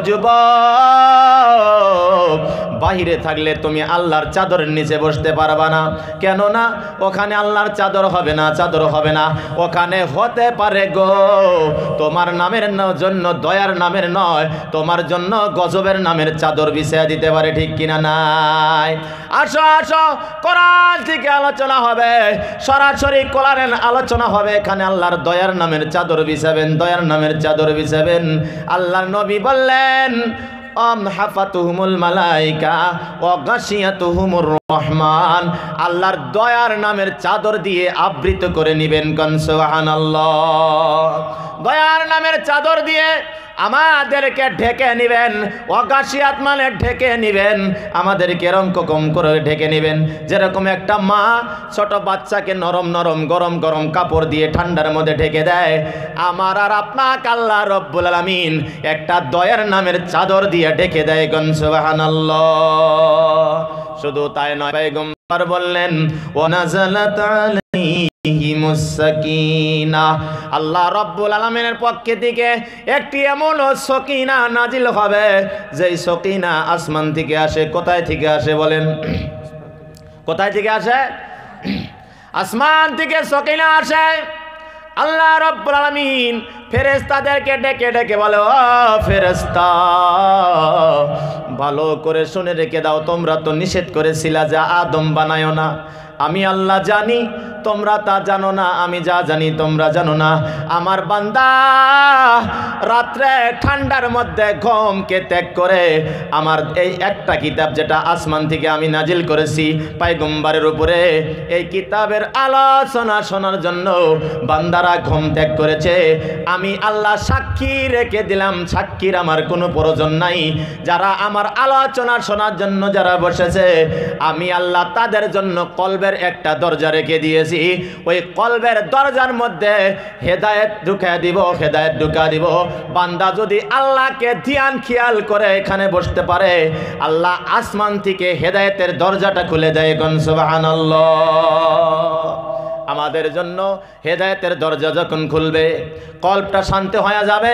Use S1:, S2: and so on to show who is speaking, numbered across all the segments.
S1: যুবক, বাহিরে থাকলে তুমি আল্লাহর চাদরের নিচে বসতে পারবা না। কেন না? ওখানে আল্লাহর চাদর হবে না, চাদর হবে না। ওখানে হতে পারে গো তোমার নামের জন্য, দয়ার নামের নয়, তোমার জন্য গজবের নামের চাদর বিছিয়ে দিতে পারে, ঠিক কিনা নাই? আসো আসো, কোরআন থেকে আলোচনা হবে, সরাসরি কোরআনের আলোচনা হবে। এখানে আল্লাহর দয়ার নামের চাদর বিছাবেন, দয়ার নামের চাদর বিছাবেন। আল্লাহর নবী বললেন হাফাতুহুমুল মালাইকা ওয়া গাশিয়াতুহুমুর রহমান, আল্লাহর দয়ার নামের চাদর দিয়ে আবৃত করে নিবেন। কোন সুবহানাল্লাহ। দয়ার নামের চাদর দিয়ে আমাদেরকে ঢেকে নিবেন। ওয়াগাশিয়াত মানে ঢেকে নিবেন, আমাদেরকে রকম করে ঢেকে নিবেন। যেরকম একটা মা ছোট বাচ্চাকে নরম নরম গরম গরম কাপড় দিয়ে ঠান্ডার মধ্যে ঢেকে দেয়, আমার আর আপনাকে আল্লাহ রব্বুল আলামিন একটা দয়ার নামের চাদর দিয়ে ঢেকে দেয়। কোন সুবহানাল্লাহ। শুধু তাই নয়, পয়গম্বর বললেন ওয়া নাযালাত আলাইহিমুস সাকিনাহ, আল্লাহ রব্বুল আলামিনের পক্ষ থেকে একটি এমন সকিনা নাজিল হবে, যেই সকিনা আসমান থেকে আসে। কোথায় থেকে আসে বলেন? কোথায় থেকে আসে? আসমান থেকে সকিনা আসে। আল্লাহ রব্বুল আলামিন ফেরেশতাদেরকে ডেকে ডেকে বলে, ও ফেরেশতা, ভালো করে শুনে রেখে দাও, তোমরা তো নিষেধ করেছিলা যে আদম বানায়ো না। আমি আল্লাহ জানি, তোমরা তা জানো না। আমি যা জানি তোমরা জানো না। আমার বান্দা রাত্রে ঠান্ডার মধ্যে ঘুমকে ত্যাগ করে আমার এই একটা কিতাব, যেটা আসমান থেকে আমি নাজিল করেছি পয়গম্বরের উপরে, এই কিতাবের আলোচনা শোনার জন্য বান্দারা ঘুম ত্যাগ করেছে। আমি আল্লাহ সাক্ষী রেখে দিলাম, সাক্ষীর আমার কোনো প্রয়োজন নাই। যারা আমার আলোচনা শোনার জন্য যারা বসেছে, আমি আল্লাহ তাদের জন্য কলবের একটা দরজা রেখে দিয়েছি। ওই কলবের দরজার মধ্যে হেদায়েত ঢুকা দিব, হেদায়েত ঢুকা দিব। বান্দা যদি আল্লাহকে ধ্যান খেয়াল করে এখানে বসতে পারে, আল্লাহ আসমান থেকে হেদায়েতের দরজাটা খুলে দেয়। কোন সুবহানাল্লাহ। আমাদের জন্য হেদায়েতের দরজা যখন খুলবে, কল্পটা শান্তি হয়ে যাবে।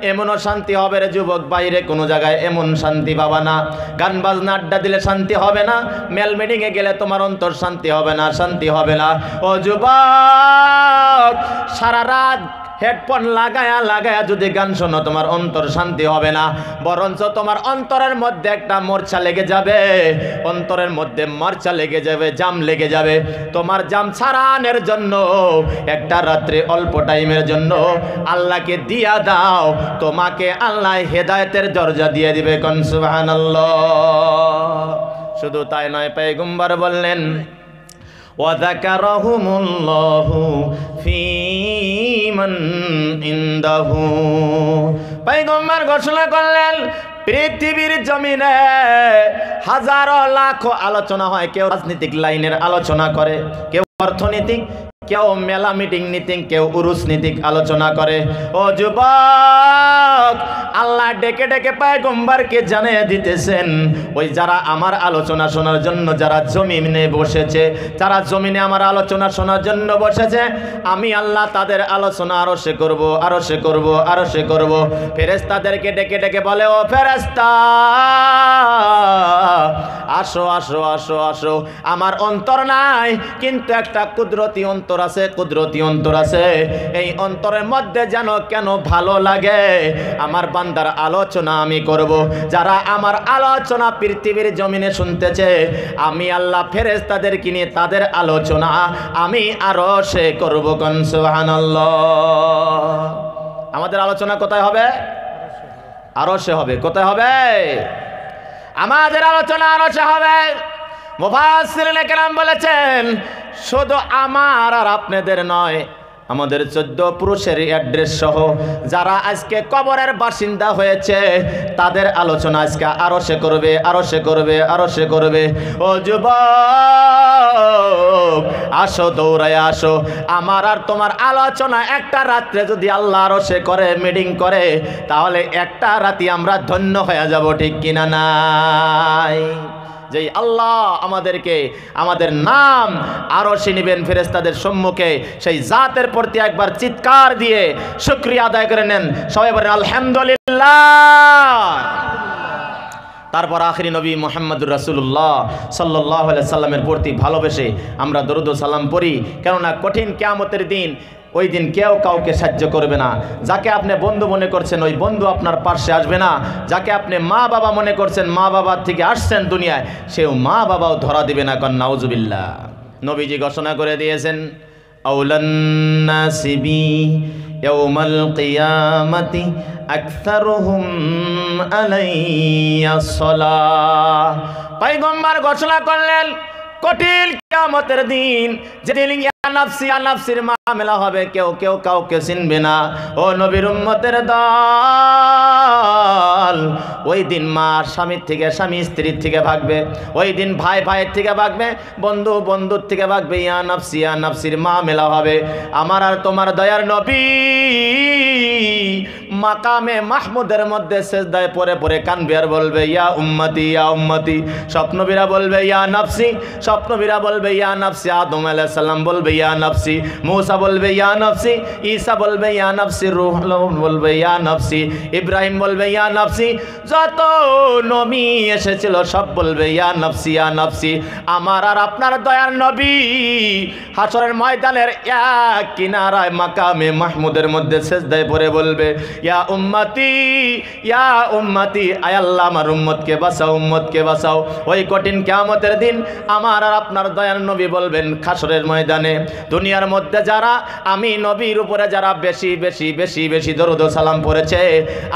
S1: এমনও শান্তি হবে রে যুবক, বাইরে কোনো জায়গায় এমন শান্তি পাবা না। গান বাজনা আড্ডা দিলে শান্তি হবে না, মেল মিটিংয়ে গেলে তোমার অন্তর শান্তি হবে না, শান্তি হবে না। ও যুবক, সারা রাত হেডফোন লাগায়া লাগায়া যদি গান শোনো, তোমার অন্তর শান্তি হবে না, বরঞ্চ তোমার অন্তরের মধ্যে একটা মূর্ছা লেগে যাবে, অন্তরের মধ্যে মূর্ছা লেগে যাবে, জাম লেগে যাবে। তোমার জাম ছাড়ানোর জন্য একটা রাত্রে অল্প টাইমের জন্য আল্লাহকে দিয়া দাও, তোমাকে আল্লাহ হেদায়েতের দরজা দিয়ে দিবে। কোন সুবহানাল্লাহ। শুধু তাই নয়, পয়গম্বর বললেন ওয়াযাকারাহুমুল্লাহু ফী মান ইনদাহু, পয়গম্বর ঘোষণা করলেন পৃথিবীর জমিনে হাজারো লাখো আলোচনা হয়। কেউ রাজনৈতিক লাইনের আলোচনা করে, কেউ অর্থনৈতিক, কেউ মেলা মিটিং নীতিক, কেউ উরুস নীতিক আলোচনা করে। ও যুবক, আল্লাহ ডেকে ডেকে পয়গম্বরকে জানিয়ে দিতেছেন, ওই যারা আমার আলোচনা শোনার জন্য যারা জমিনে বসেছে, যারা জমিনে আমার আলোচনা শোনার জন্য বসেছে, আমি আল্লাহ তাদের আলোচনা আরো সে করব, আরো সে করব, আরো সে করব। ফেরেশতাদেরকে ডেকে ডেকে বলে, ও ফেরেশতা, আসো আসো আসো আসো। আমার অন্তর নাই, কিন্তু একটা কুদরতি অন্তর আছে, কুদরতি অন্তর আছে। এই অন্তরের মধ্যে যেন কেন ভালো লাগে, আমার বান্দার আলোচনা আমি করব। যারা আমার আলোচনা পৃথিবীর জমিনে শুনতেছে, আমি আল্লাহ ফেরেশতাদেরকে নিয়ে তাদের আলোচনা আমি আরো সে করব। কোন সুবহানাল্লাহ। আমাদের আলোচনা কোথায় হবে? আরশে হবে। কোথায় হবে? আমাদের আলোচনা আরশে হবে। মুফাসসিরিনে কেরাম বলেছেন, শুধু আমার আর আপনাদের নয়, আমাদের 14 পুরুষের অ্যাড্রেস সহ যারা আজকে কবরের বাসিন্দা হয়েছে, তাদের আলোচনা আজকে আরশে করবে, আরশে করবে, আরশে করবে। ও যুবক, আসো, দৌড়ায় আসো। আমার আর তোমার আলোচনা একটা রাত্রে যদি আল্লাহ আরশে করে, মিটিং করে, তাহলে একটা রাতি আমরা ধন্য হয়ে যাব, ঠিক কিনা নাই? যেই আল্লাহ আমাদেরকে আমাদের নাম আরশে নিবেন ফেরেশতাদের সম্মুখে, সেই জাতের প্রতি একবার চিৎকার দিয়ে শুকরিয়া আদায় করে নেন। সবাই বলেন আলহামদুলিল্লাহ। তারপর আখিরি নবী মুহাম্মদুর রাসূলুল্লাহ সাল্লাল্লাহু আলাইহি সাল্লামের প্রতি ভালোবেসে আমরা দরুদ ও সালাম পড়ি। কেননা কঠিন কিয়ামতের দিন, ওই দিন কেউ কাউকে সাহায্য করবে না। যাকে আপনি বন্ধু মনে করছেন ওই বন্ধু আপনার পাশে আসবে না। যাকে আপনি মা বাবা মনে করছেন, মা বাবার থেকে আসছেন দুনিয়ায়, সেও মা বাবাও ধরা দিবে না। কন নাউজুবিল্লাহ। নবীজি ঘোষণা করে দিয়েছেন, আউলান নাসি বি ইয়াউমাল কিয়ামাতি আকসারুহুম আলাইয়া সালাহ। পয়গম্বর ঘোষণা করলেন কঠিন কিয়ামতের দিন, যেদিন নাফসি নাফসির মামলা হবে, কেউ কেউ কাউকে চিনবে না। ও নবীর উম্মতের দল, ওই দিন মা স্বামীর থেকে, স্বামী স্ত্রীর থেকে ভাগবে। ওই দিন ভাই ভাইয়ের থেকে ভাগবে, বন্ধু বন্ধুর থেকে ভাগবে। ইয়া নাফসির মামলা হবে। আমার আর তোমার দয়ার নবী মাকামে মাহমুদের মধ্যে সেজদায় পড়ে পড়ে কানবে আর বলবে, ইয়া উম্মতি ইয়া উম্মতি। স্বপ্নবীরা বলবে ইয়া নাফসি, স্বপ্নবীরা বলবে ইয়া নাফসি। আদম আলাইহিস সালাম বলবে ইয়া নাফসি, মূসা বলবে ইয়া নাফসি, ঈসা বলবে ইয়া নাফসি, রূহ বলবে ইয়া নাফসি, ইব্রাহিম বলবে ইয়া নাফসি। যত নবী এসেছিল সব বলবে ইয়া নাফসি ইয়া নাফসি। আমার আর আপনার দয়ার নবী হাসরের ময়দানের এক কিনারায় মাকামে মাহমুদের মধ্যে সেজদায় পড়ে বলবে, ইয়া উম্মতি ইয়া উম্মতি, আয় আল্লাহ আমার উম্মতকে বাঁচাও, উম্মতকে বাঁচাও। ওই কঠিন কিয়ামতের দিন আমার আর আপনার দয়ার নবী বলবেন হাসরের ময়দানে, দুনিয়ার মধ্যে যারা আমি নবীর উপরে যারা বেশি বেশি বেশি বেশি দরুদ ও সালাম পড়েছে,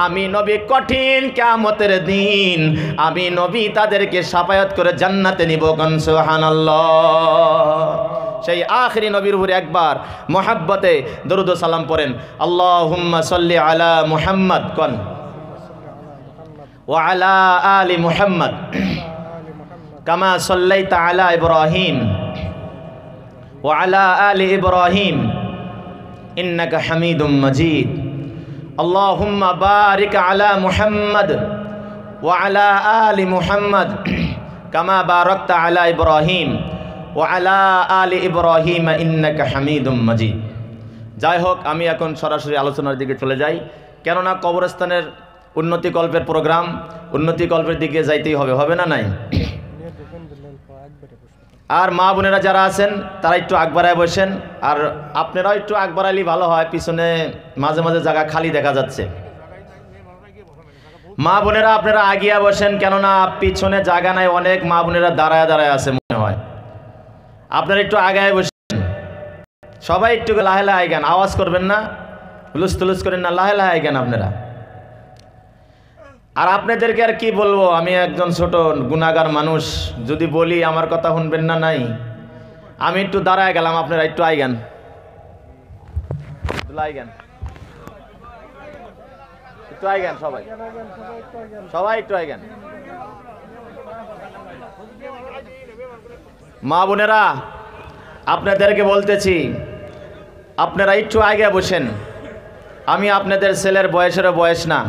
S1: আমি নবী কঠিন কিয়ামতের দিন আমি নবী তাদেরকে শাফায়াত করে জান্নাতে নিব। কোন সুবহানাল্লাহ। সেই আখিরি নবীর উপরে একবার মোহাব্বতে দরুদ ও সালাম পড়েন। আল্লাহুম্মা সাল্লি আলা মুহাম্মদ কোন ওয়া আলা আলি মুহাম্মদ কামা সাল্লাইতা আলা ইব্রাহিম ওয়া আলা আলি ইব্রাহিম ইন্নাকা হামিদুম মাজিদ। আল্লাহুম্মা বারিক আলা মুহাম্মদ ওয়া আলা আলি মুহাম্মদ কামা বারাকতা আলা ইব্রাহিম ওয়া আলা আলি ইব্রাহিম ইন্নাকা হামিদুম মাজিদ। যাই হোক, আমি এখন সরাসরি আলোচনার দিকে চলে যাই, কেননা কবরস্থানের উন্নতি কল্পের প্রোগ্রাম, উন্নতি কল্পের দিকে যাইতেই হবে, হবে না নাই? আর মা বোনেরা যারা আছেন তারা একটু আগ বাড়ায় বসেন, আর আপনারাও একটু আগ বাড়াইলে ভালো হয়। পিছনে মাঝে মাঝে জায়গা খালি দেখা যাচ্ছে। মা বোনেরা আপনারা আগিয়া বসেন, কেননা পিছনে জায়গা নাই, অনেক মা বোনেরা দাঁড়ায় দাঁড়ায় আছে মনে হয়। আপনারা একটু আগায় বসেন, সবাই একটু লাহে লাহে আইগান, আওয়াজ করবেন না, হুলুস তুলুস করেন না, লাহে লাহে আইগান আপনারা। আর আপনাদেরকে আর কি বলবো, আমি একজন ছোট গুনাহগার মানুষ, যদি বলি আমার কথা শুনবেন না। নাই, আমি একটু দাঁড়ায় গেলাম, আপনারা একটু আইগান, একটু আইগান, সবাই সবাই একটু আইগান। মা বোনেরা আপনাদেরকে বলতেছি, আপনারা একটু আগে বসেন। আমি আপনাদের ছেলের বয়সেরও বয়স না,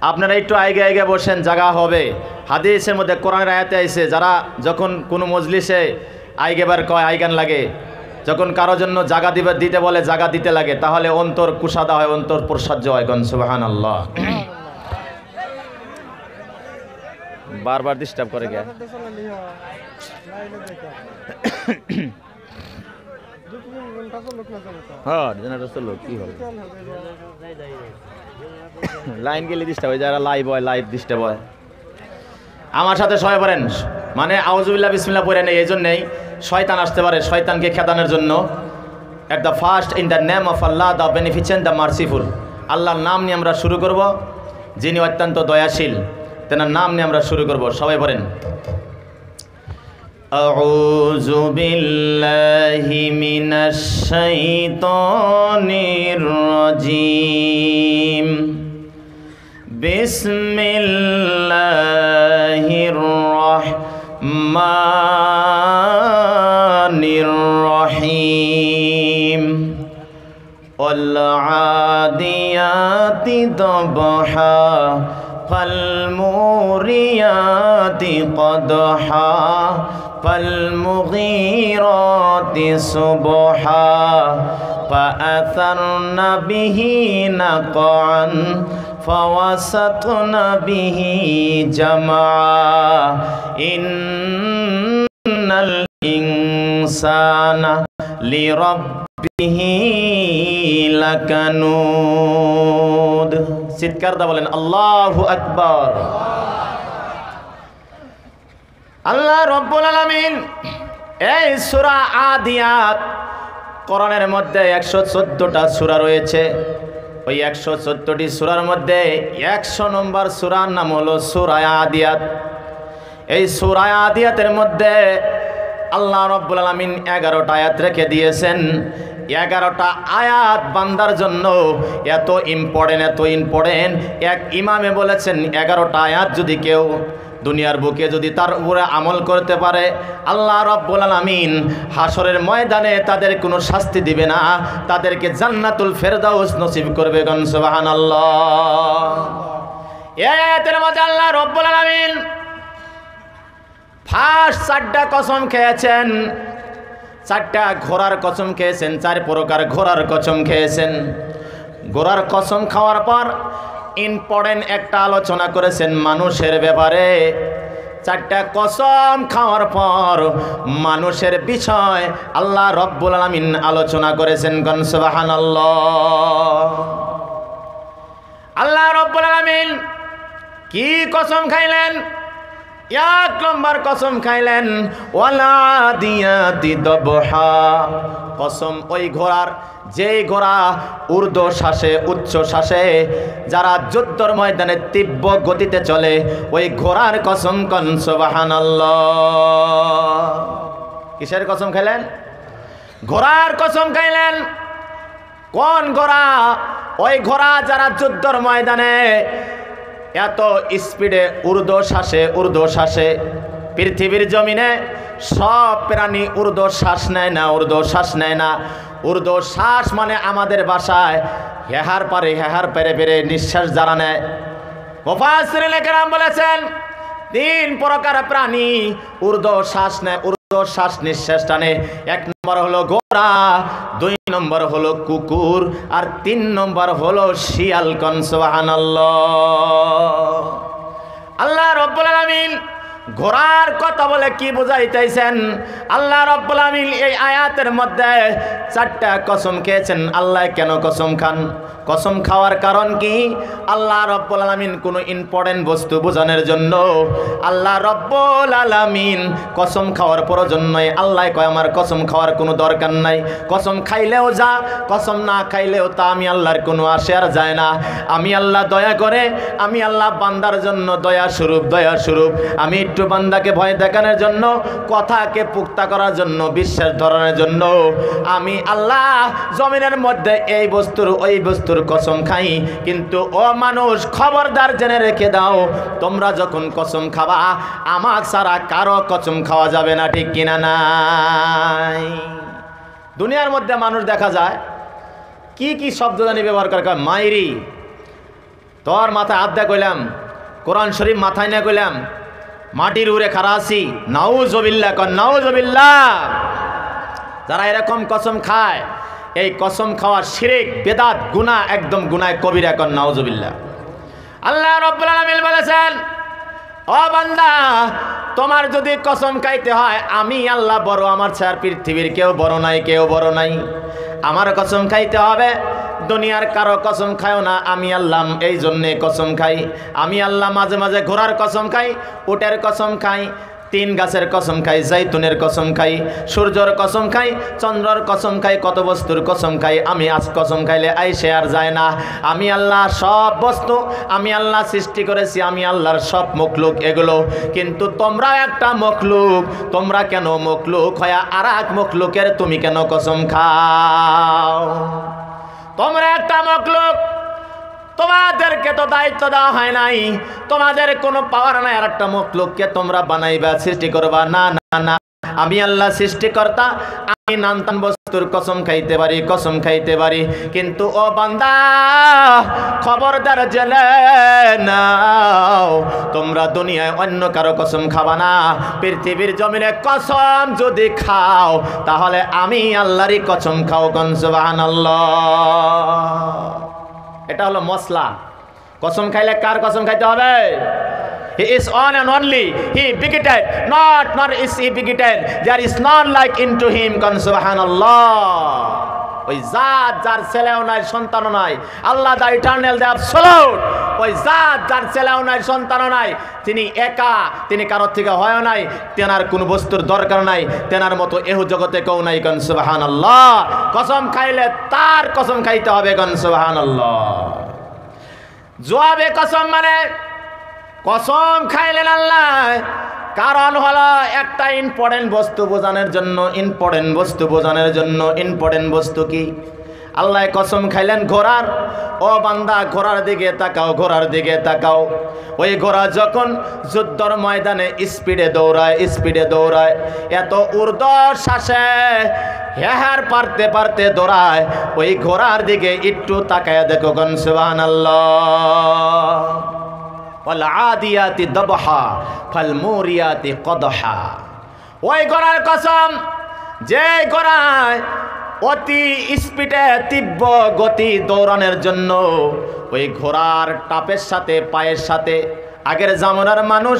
S1: আপনারা একটু আগে আগে বসেন, জায়গা হবে। হাদিসের মধ্যে কোরআনের আয়াতে আইছে, যারা যখন কোনো মজলিসে আইগেবার কয় আইগান লাগে, যখন কারো জন্য জায়গা দিতে বলে জায়গা দিতে লাগে, তাহলে অন্তর কুশাদা হয়, অন্তর প্রসার্য হয়। কোন সুবহানাল্লাহ। বারবার ডিস্টার্ব করে গে। হ্যাঁ, কি হবে, লাইন গেলে ডিস্টার্ব হয়, যারা লাইভ হয় লাইভ ডিস্টার্ব হয়। আমার সাথে সবাই পড়েন, মানে আউযুবিল্লাহ বিসমিল্লাহ পড়ে নেই, এই জন্যেই শয়তান আসতে পারে, শয়তানকে খেদানোর জন্য। At the first in the name of Allah the beneficent the merciful. আল্লাহর নাম নিয়ে আমরা শুরু করব, যিনি অত্যন্ত দয়াশীল, তেনার নাম নিয়ে আমরা শুরু করব। সবাই পড়েন, আউযু বিল্লাহি মিনাশ শাইতানির রাজিম। বিসমিল্লাহির রহমানির রহিম। ওয়াল আদিয়াতি দবহা ফালমুরিয়াতি কদহা ফালমুগীরাতি সুবহা ফাআসারনা বিহি নাকআন ফাওয়াসাতনা বিহি জামা ইন্নাল ইনসানা লিরাব্বিহি লাকানুদ। চিৎকার দা বলেন আল্লাহু আকবার। আল্লাহ রাব্বুল আলামিন এই সূরা আদিয়াত, কোরআনের মধ্যে 114টা সূরা রয়েছে। ওই 114টি সূরার মধ্যে 100 নম্বর সূরার নাম হলো সূরা আদিয়াত। এই সূরা আদিয়াতের মধ্যে আল্লাহ রাব্বুল আলামিন 11টা আয়াত রেখে দিয়েছেন। 11টা আয়াত বান্দার জন্য এত ইম্পর্টেন্ট। এক ইমামে বলেছেন 11টা আয়াত যদি কেউ দুনিয়ার বুকে যদি তার উপরে আমল করতে পারে, আল্লাহ রাব্বুল আলামিন হাসরের ময়দানে তাদের কোনো শাস্তি দিবে না, তাদেরকে জান্নাতুল ফেরদাউস নসিব করবে। গণ সুবহানাল্লাহ। এই আয়াতের মধ্যে আল্লাহ রাব্বুল আলামিন ফার্স্ট 4টা কসম খেয়েছেন। 4টা ঘোড়ার কসম খেয়েছেন, 4 প্রকার ঘোড়ার কসম খেয়েছেন। ঘোড়ার কসম খাওয়ার পর ইম্পর্টেন্ট একটা আলোচনা করেছেন মানুষের ব্যাপারে। 4টা কসম খাওয়ার পর মানুষের বিষয় আল্লাহ রাব্বুল আলামিন আলোচনা করেছেন। গণ সুবহানাল্লাহ। আল্লাহ রাব্বুল আলামিন কি কসম খাইলেন? 1 নম্বর কসম খাইলেন ওয়ালা দিয়াতি দবহা। কসম ওই ঘোড়ার, যেই ঘোড়া ঊর্ধ্ব শ্বাসে উচ্চ শ্বাসে যারা যুদ্ধর ময়দানে তীব্র গতিতে চলে, ওই ঘোড়ার কসম। কোন সুবহানাল্লাহ। কিসের কসম খাইলেন? ঘোড়ার কসম খাইলেন। কোন ঘোড়া? ওই ঘোড়া যারা যুদ্ধর ময়দানে এত স্পিডে ঊর্ধ্ব শ্বাসে পৃথিবীর জমিনে সব প্রাণী ঊর্ধ্ব শ্বাস নেয় না। ঊর্ধ্ব শ্বাস মানে আমাদের ভাষায় হেহার পেরে নিঃশ্বাস যারা নেয়। মুফাসসিরিন কেরাম বলেছেন 3 প্রকার প্রাণী ঊর্ধ্ব শ্বাস নেয়, ঊর্ধ্ব শ্বাস নিঃশ্বাস টানে। 1 নম্বর হলো ঘোড়া, 2 নম্বর হলো কুকুর, আর 3 নম্বর হলো শিয়াল। কোন সুবহানাল্লাহ। আল্লাহ রাব্বুল আলামিন ঘোড়ার কথা বলে কি বুঝাইতেছেন? আল্লাহ রাব্বুল আলামিন এই আয়াতের মধ্যে 4টা কসম খেয়েছেন। আল্লাহ কেন কসম খান? কসম খাওয়ার কারণ কি? আল্লাহ রাব্বুল আলামিন কোনো ইম্পর্টেন্ট বস্তু বোঝানোর জন্য আল্লাহ রাব্বুল আলামিন কসম খাওয়ার প্রয়োজন নয়। আল্লাহ কয় আমার কসম খাওয়ার কোনো দরকার নাই। কসম খাইলেও যা, কসম না খাইলেও তা, আমি আল্লাহর কোনো আসে আর যায় না। আমি আল্লাহ দয়া করে, আমি আল্লাহ বান্দার জন্য দয়া স্বরূপ। আমি একটু বান্দাকে ভয় দেখানোর জন্য, কথাকে পুক্তা করার জন্য, বিশ্বাস ধরানোর জন্য আমি আল্লাহ জমিনের মধ্যে এই বস্তুর ওই বস্তুর কসম খাই। কিন্তু ও মানুষ, খবরদার জেনে রেখে দাও, তোমরা যখন কসম খাবা আমার ছাড়া কারো কসম খাওয়া যাবে না। ঠিক কিনা নাই? দুনিয়ার মধ্যে মানুষ দেখা যায় কি শব্দ জানি ব্যবহার করে। মাইরি, তোর মাথায় হাত দেয়া কইলাম, কোরআন শরীফ মাথায় না কইলাম, মাটির উড়ে খারাসি, নাউজুবিল্লাহ। কন নাউজুবিল্লাহ। যারা এরকম কসম খায়, এই কসম খাওয়া শিরক, বেদাত, গুনাহ, একদম গুনাহ কবিরা। কন নাউজুবিল্লাহ। আল্লাহ রাব্বুল আলামিন বলেছেন, ও বান্দা, তোমার যদি কসম খাইতে হয় আমি আল্লাহ বড়, আমার ছাড়া পৃথিবীর কেউ বড় নাই। আমার কসম খাইতে হবে, দুনিয়ার কারো কসম খায়ও না। আমি আল্লাহ এই জন্যে কসম খাই। আমি আল্লাহ মাঝে মাঝে ঘোড়ার কসম খাই, উটের কসম খাই, 3 গাছের কসম খাই, জাইতুনের কসম খাই, সূর্যর কসম খাই, চন্দ্রর কসম খাই, কত বস্তুর কসম খাই। আমি আজ কসম খাইলে আইসে আর যায় না। আমি আল্লাহ সব বস্তু আমি আল্লাহ সৃষ্টি করেছি, আমি আল্লাহর সব মখলুক এগুলো। কিন্তু তোমরা একটা মখলুক, তোমরা কেন মখলুক হয়া আর এক মখলুকের তুমি কেন কসম খাও? তোমরা একটা মখলুক, তোমাদেরকে তো দায়িত্ব দেওয়া হয় নাই, তোমাদের কোনো পাওয়ার নাই আর একটা মখলুককে তোমরা বানাইবা, সৃষ্টি করবা। না না না, আমি আল্লাহ সৃষ্টিকর্তা, আমি নানতান বস্তুর কসম খাইতে পারি। কিন্তু ও বান্দা, খবরদার জেনে নাও, তোমরা দুনিয়ায় অন্য কারো কসম খাবা না। পৃথিবীর জমিনে কসম যদি খাও তাহলে আমি আল্লাহরই কসম খাও। কোন সুবহানাল্লাহ। এটা হলো মশলা। কসম খাইলে কার কসম খাইতে হবে? He is one and only. He begetted, not is he begetted. There is none like unto him. Subhanallah. ওই জাত যার ছেলেও নাই সন্তানও নাই, আল্লাহ দা ইটারনাল, দা অ্যাবসলিউট। ওই জাত যার ছেলেও নাই সন্তানও নাই, তিনি একা, তিনি কারোর থেকে হয় নাই, তেনার কোনো বস্তুর দরকার নাই, তেনার মতো এহ জগতে কেউ নাই। কোন সুবহানাল্লাহ। কসম খাইলে তার কসম খাইতে হবে। কোন সুবহানাল্লাহ। জবাবে কসম মানে কসম খাইলেন আল্লাহ, কারণ হলো একটা ইম্পর্টেন্ট বস্তু বোঝানোর জন্য। ইম্পর্টেন্ট বস্তু বোঝানোর জন্য। ইম্পর্টেন্ট বস্তু কি? আল্লাহ কসম খাইলেন ঘোড়ার। ও বান্দা ঘোড়ার দিকে তাকাও, ঘোড়ার দিকে তাকাও। ওই ঘোড়া যখন যুদ্ধর ময়দানে স্পিডে দৌড়ায়, স্পিডে দৌড়ায়, এত ঊর্ধ্বশ্বাসে হেহার পারতে পারতে দৌড়ায়, ওই ঘোড়ার দিকে একটু তাকায় দেখো। কোন সুবহানাল্লাহ। ওয়াল আদিয়াতি দবহা ফাল মুরিয়াতি কদহা। ওই ঘোড়ার কসম, যে ঘোড়ায় অতি স্পিডে তীব্র গতি দৌড়ানোর জন্য ওই ঘোড়ার টাপের সাথে পায়ের সাথে, আগের জামানার মানুষ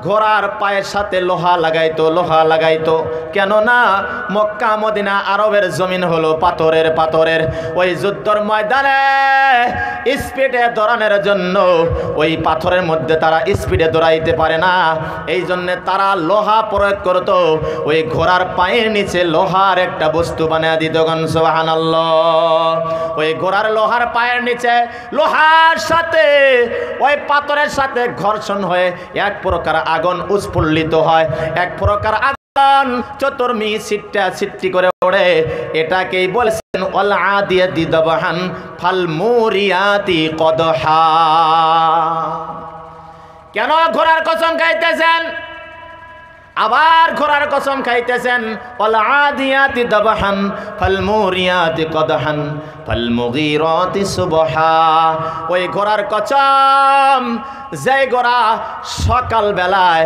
S1: ঘোড়ার পায়ের সাথে লোহা লাগাইতো, লোহা লাগাইতো। কেননা মক্কা মদিনা আরবের জমিন হলো পাথরের, পাথরের। ওই যুদ্ধর ময়দানে স্পিডে দৌড়ানোর জন্য ওই পাথরের মধ্যে তারা স্পিডে দৌড়াইতে পারে না, এই জন্য তারা লোহা প্রয়োগ করতো। ওই ঘোড়ার পায়ের নিচে লোহার একটা বস্তু বানিয়ে দিত। সুবহানাল্লাহ। ওই ঘোড়ার লোহার পায়ের নিচে লোহার সাথে ওই পাথরের সাথে ঘর্ষণ হয়ে এক প্রকার আগুন উৎফুল্লিত হয়, এক প্রকার আগুন চতুর্মি ছিটটা ছিটটি করে ওড়ে। এটাকেই বলেছেন ওয়াল আদিয়াতি দবহান ফাল মুরিয়াতি কদহা। কেন ঘোড়ার কসম খাইতেছেন? আবার ঘোড়ার কসম খাইতেছেন ওয়াল আদিয়াতি দবহান ফাল মুরিয়াতি কদহান ফাল মুগীরাতি সুবহা। ওই ঘোড়ার কসম, যে ঘোড়া সকাল বেলায়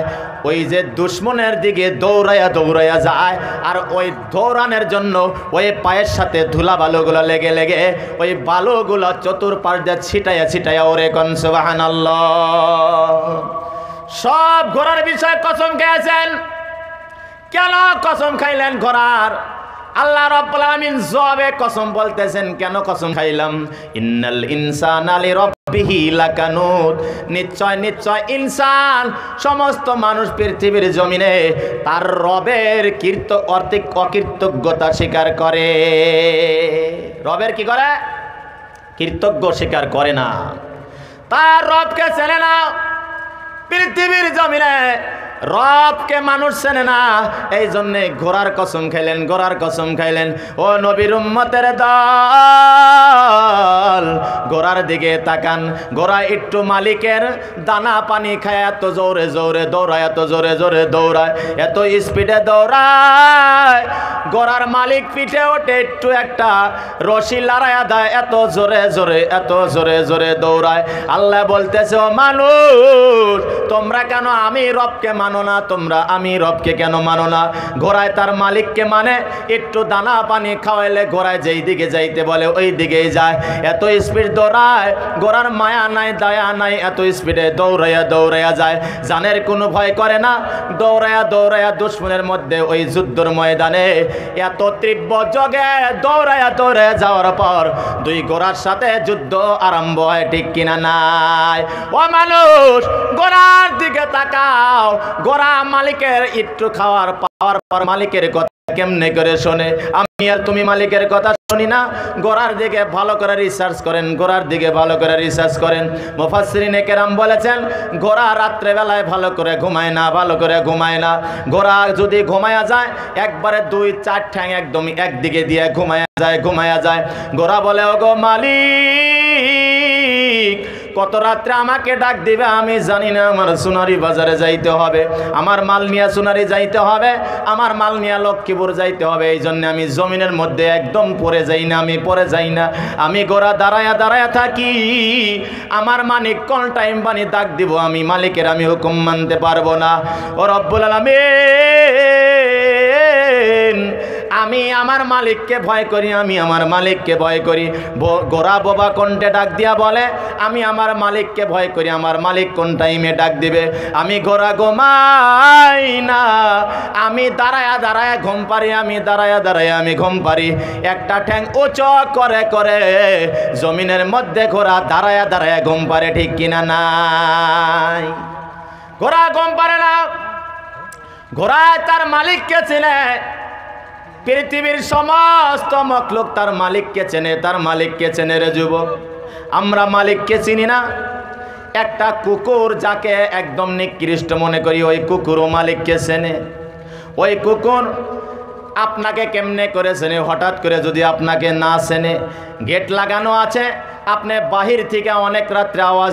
S1: ওই যে দুশ্মনের দিকে দৌড়াইয়া দৌড়াইয়া যায়, আর ওই দৌড়ানোর জন্য ওই পায়ের সাথে ধুলা বালুগুলো লেগে লেগে ওই বালুগুলো চতুর্পাশ দিয়ে ছিটাইয়া ছিটাইয়া ওরে। কোন সুবহানাল্লাহ। সব ঘোড়ার বিষয়ে কসম খেয়েছেন। কেন কসম খাইলেন ঘোড়ার? আল্লাহ রাব্বুল আলামিন জবাবে কসম বলতেছেন কেন কসম খাইলাম। ইন্নাল ইনসানা লিরাব্বিহি লাকানুত। নিশ্চয় নিশ্চয় ইনসান, সমস্ত মানুষ পৃথিবীর জমিনে তার রবের অকৃতজ্ঞতা স্বীকার করে। রবের কি করে? কৃতজ্ঞ স্বীকার করে না, তার রবকে চেনে না। পৃথিবীর জমিনে রবকে মানুষ চেনে না, এই জন্যে ঘোড়ার কসম খাইলেন, ঘোড়ার কসম খাইলেন। ও নবীর উম্মতের দল, ঘোড়ার দিকে তাকান। ঘোড়া একটু মালিকের দানা পানি খায় এত জোরে জোরে দৌড়ায়, এত জোরে জোরে দৌড়ায়, এত স্পিডে দৌড়ায়, ঘোড়ার মালিক পিঠে ওঠে একটু একটা রশি লড়াইয়া দেয়, এত জোরে জোরে, এত জোরে জোরে দৌড়ায়। আল্লাহ বলতেছে ও মানুষ, তোমরা কেন আমি রবকে মানো না? তোমরা আমি রবকে কেন মানো না? ঘোড়ায় তার মালিককে মানে, একটু দানা পানি খাওয়াইলে ঘোড়ায় যেই দিকে যাইতে বলে ওই দিকেই যায়। এত স্পিড দৌড়ায়, ঘোড়ার মায়া নাই দয়া নাই, এত স্পিডে দৌড়াইয়া দৌড়াইয়া যায়, জানের কোনো ভয় করে না। দৌড়াইয়া দৌড়াইয়া দুশ্মনের মধ্যে ওই যুদ্ধর ময়দানে এত তীব্র যোগে দৌড়াইয়া দৌড়াইয়া যাওয়ার পর দুই ঘোড়ার সাথে যুদ্ধ আরম্ভ হয়, ঠিক কিনা নাই? ও মানুষ, ঘোড়ার দিকে তাকাও। ঘোড়া মালিকের একটু খাওয়ার পাওয়ার পর মালিকের কথা কেমনে করে শোনে? আমি আর তুমি মালিকের কথা শুনি না। ঘোড়ার দিকে ভালো করে রিসার্চ করেন, ঘোড়ার দিকে ভালো করে রিসার্চ করেন। মুফাসসিরিনে কেরাম বলেছেন ঘোড়া রাত্রে বেলায় ভালো করে ঘুমায় না, ভালো করে ঘুমায় না। ঘোড়া যদি ঘুমায়া যায় একবারে দুই চার ঠ্যাং একদম একদিকে দিয়ে ঘুমায়া যায়, ঘুমায়া যায়। ঘোড়া বলে ওগো মালিক, কত রাত্রে আমাকে ডাক দিবে আমি জানি না, আমার সোনারি বাজারে যাইতে হবে, আমার মাল নিয়ে সোনারি যাইতে হবে, আমার মাল নিয়ে লক্ষ্মীপুর যাইতে হবে, এই জন্য আমি জমিনের মধ্যে একদম পড়ে যাই না, আমি পড়ে যাই না, আমি ঘোড়া দাঁড়ায়া দাঁড়ায়া থাকি। আমার মালিক কোন টাইম বানি ডাক দিব, আমি মালিকের আমি হুকুম মানতে পারবো না। ও রব্বুল আলামিন, আমি আমার মালিককে ভয় করি, আমি আমার মালিককে ভয় করি। গোরা বোবা কণ্ঠে ডাক দিয়া বলে, আমি আমার মালিককে ভয় করি। আমার মালিক কোন টাইমে ডাক দিবে? আমি গোরা ঘুমাই না, আমি দাঁড়ায়া দাঁড়ায়া ঘুম পারি, আমি দাঁড়ায়া দাঁড়ায়া আমি ঘুম পারি। একটা ঠ্যাং উঁচু করে করে জমিনের মধ্যে ঘোড়া দাঁড়ায়া দাঁড়ায়া ঘুম পারে, ঠিক কিনা নাই? ঘোড়া ঘুম পারে না, ঘোড়া তার মালিককে চেনে। পৃথিবীর সমস্ত মখলুক তার মালিককে চেনে, তার মালিককে চেনে রে যুবক। আমরা মালিককে চিনি না। একটা কুকুর যাকে একদম নিকৃষ্ট মনে করি, ওই কুকুরও মালিককে চেনে। ওই কুকুর আপনাকে কেমনে করে চেনে? হঠাৎ করে যদি আপনাকে না চেনে, গেট লাগানো আছে, আপনি বাহির থেকে অনেক রাত্রে আওয়াজ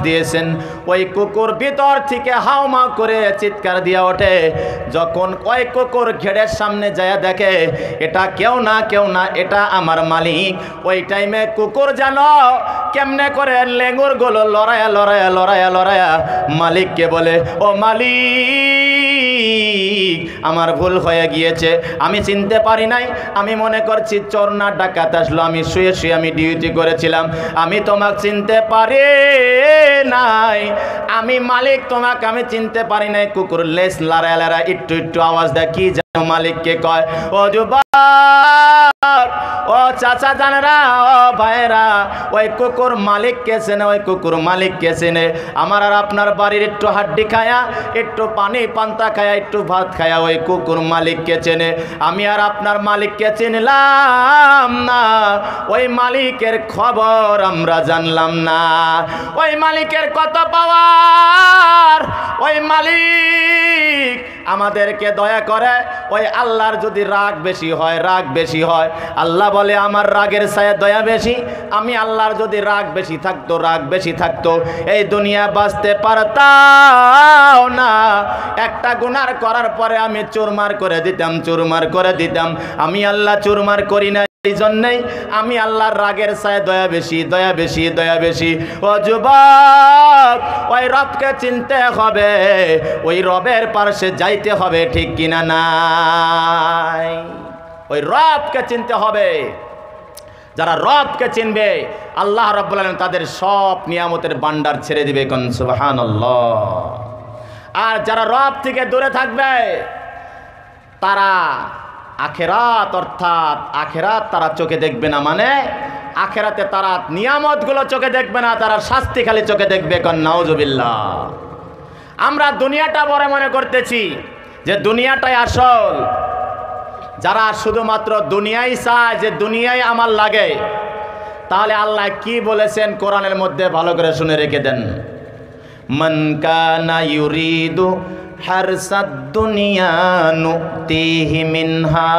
S1: দিয়েছেন, ওই কুকুর ভিতর থেকে হাউমাউ করে চিৎকার দিয়ে ওঠে। যখন ওই কুকুর গেটের সামনে যায় দেখে এটা কেউ না, এটা আমার মালিক, ওই টাইমে কুকুর জানো কেমনে করে লেঙ্গুরগুলো লড়ায়া মালিককে বলে, ও মালিক, আমার ভুল হয়ে গিয়েছে, আমি চিনতে পারি নাই, আমি মনে করছি চোর না ডাকাত আসলো, আমি শুয়ে আমি ডিউটি করেছিলাম, আমি তোমাকে চিনতে পারি নাই, আমি মালিক, তোমাকে আমি চিনতে পারি নাই। কুকুর লেস লড়ায়া একটু আওয়াজ দেয়, কি জানো মালিককে কয়? ও যুবক, ও চাচা জানেরা, ও ভাইরা, ওই কুকুর মালিককে চেনে, ওই কুকুর মালিককে চেনে। আমার আর আপনার বাড়ির একটু হাড্ডি খায়া, একটু পানি পান্তা খায়া, একটু ভাত খায়া ওই কুকুর মালিককে চেনে। আমি আর আপনার মালিককে চিনলাম না, ওই মালিকের খবর আমরা জানলাম না। ওই মালিকের কত পাওয়ার, ওই মালিক আমাদেরকে দয়া করে। ওই আল্লাহর যদি রাগ বেশি হয়, আল্লাহ বলে আমার রাগের ছায়া দয়া বেশি। আমি আল্লাহর যদি রাগ বেশি থাকতো এই দুনিয়া বাঁচতে পারতাম না। একটা গুনাহ করার পরে আমি চুরমার করে দিতাম। আমি আল্লাহ চুরমার করি না, এই জন্যই আমি আল্লাহর রাগের ছায়া দয়া বেশি। ও যুবক, ওই রবকে চিনতে হবে, ওই রবের পাশে যাইতে হবে, ঠিক কিনা নাই? ওই রবকে চিনতে হবে। যারা রবকে চিনবে, আল্লাহ রাব্বুল আলামিন তাদের সব নিয়ামতের ভান্ডার ছেড়ে দিবে, কোন সুবহানাল্লাহ। আর যারা রব থেকে দূরে থাকবে, তারা আখেরাত, অর্থাৎ আখেরাত তারা চোখে দেখবে না, মানে আখেরাতে তারা নিয়ামতগুলো চোখে দেখবে না, তারা শাস্তি খালি চোখে দেখবে, কোন নাউজুবিল্লাহ। আমরা দুনিয়াটা বড় মনে করতেছি যে দুনিয়াটাই আসল। যারা শুধুমাত্র দুনিয়াই চায়, যে দুনিয়ায় আমার লাগে, তাহলে আল্লাহ কি বলেছেন কোরআনের মধ্যে ভালো করে শুনে রেখে দেন। মান কানা ইউরিদু হারসাদ দুনিয়া নুতিহি মিনহা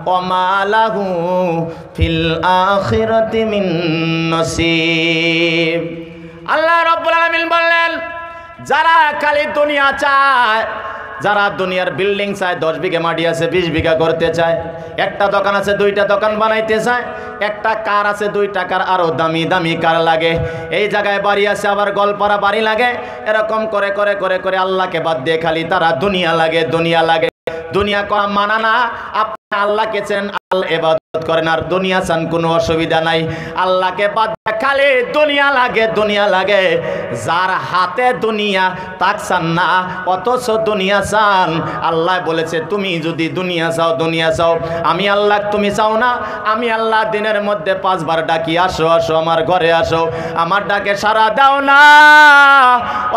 S1: ওয়া মা লাহু ফিল আখিরাতি মিন নসিব। আল্লাহ রাব্বুল আলামিন বললেন, যারা খালি দুনিয়া চায়, যারা দুনিয়ার বিল্ডিং চায়, 10 বিঘা মাটি আছে 20 বিঘা করতে চায়, একটা দোকান আছে 2টা দোকান বানাইতে চায়, একটা কার আছে 2 টাকার আরো দামি কার লাগে, এই জায়গায় বাড়ি আছে আবার গলপাড়া বাড়ি লাগে, এরকম করে করে করে করে আল্লাহকে বাদ দিয়ে খালি তারা দুনিয়া লাগে। দুনিয়া করা মানা না, আপনি আল্লাহকে চেন, আল্লাহ ইবাদত করেন, আর দুনিয়া চান, কোনো অসুবিধা নাই। আল্লাহকে বাদ দিয়ে খালি দুনিয়া লাগে। যার হাতে দুনিয়া তাক চান না, অথচ দুনিয়া চান। আল্লাহ বলেছে, তুমি যদি দুনিয়া চাও, আমি আল্লাহ তুমি চাও না। আমি আল্লাহ দিনের মধ্যে 5 বার ডাকি, আসো আমার ঘরে আসো, আমার ডাকে সাড়া দাও না,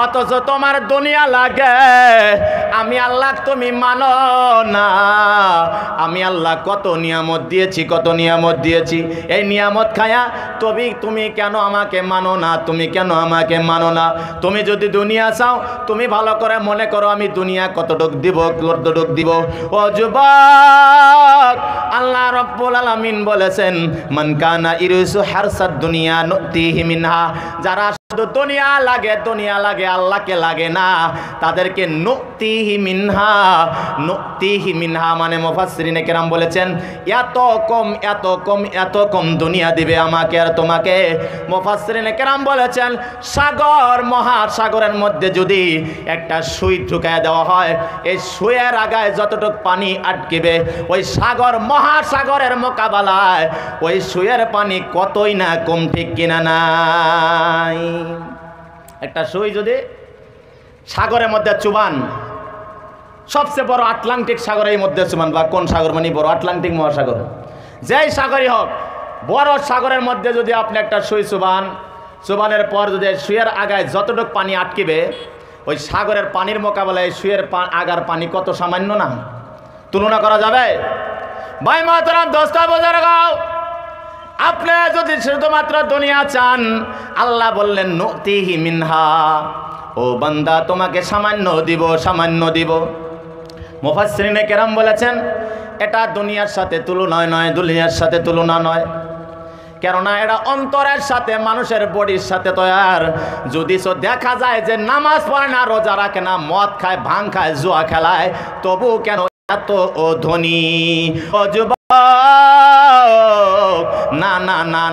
S1: অথচ তোমার দুনিয়া লাগে। আমি আল্লাহ তুমি মানো না। আমি আল্লাহ কত নিয়ামত দিয়েছি, এই নিয়ামত খায়া তুমি কেন আমাকে মানো না? তুমি যদি দুনিয়া চাও, তুমি ভালো করে মনে করো আমি দুনিয়া কতটুক দিব। ও যুবক, আল্লাহ রাব্বুল আলামিন বলেছেন, মান কানা ইরিসু হারসাদ দুনিয়া নুতিহি মিনহা, যারা শুধু দুনিয়া লাগে আল্লাহকে লাগে না, তাদেরকে নুতিহি মিনহা মানে মুফাসসিরিনে কেরাম বলেছেন এত কম দুনিয়া দিবে আমাকে আর তোমাকে। মুফাসসিরিনে কেরাম বলেছেন মহাসাগরের মধ্যে যদি একটা সুই ঢুকায় দেওয়া হয়, এই সুইয়ের আগায় যতটুকু পানি আটকিবে ওই মহাসাগরের মোকাবেলায় ওই সুইয়ের পানি কতই না কম, ঠিক কিনা নাই? একটা সুই যদি সাগরের মধ্যে চুবান, সবচেয়ে বড় আটলান্টিক সাগরের মধ্যে চুবান, বা কোন সাগর মানে বড় আটলান্টিক মহাসাগর, যেই সাগরই হোক, বড় সাগরের মধ্যে যদি আপনি একটা সুই চুবানের পর যদি সুইয়ের আগায় যতটুকু পানি আটকিবে ওই সাগরের পানির মোকাবেলায় সুইয়ের আগার পানি কত সামান্য না, তুলনা করা যাবে? ভাই মাতারাম, 10টা বোঝার গাও, আপনি যদি শুধুমাত্র দুনিয়া চান, আল্লাহ বললেন নুতিহি মিনহা, ও বান্দা তোমাকে সামান্য দিব। মুফাসসিরিনে কেরাম বলেছেন এটা দুনিয়ার সাথে তুলনা নয়, কেননা এটা অন্তরের সাথে, মানুষের বডির সাথে তৈয়ার। যদি দেখা যায় যে নামাজ পড়ে না, রোজা রাখে না, মদ খায়, ভাং খায়, জুয়া খেলায়, তবু কেন এত ধনী? ও যুবক,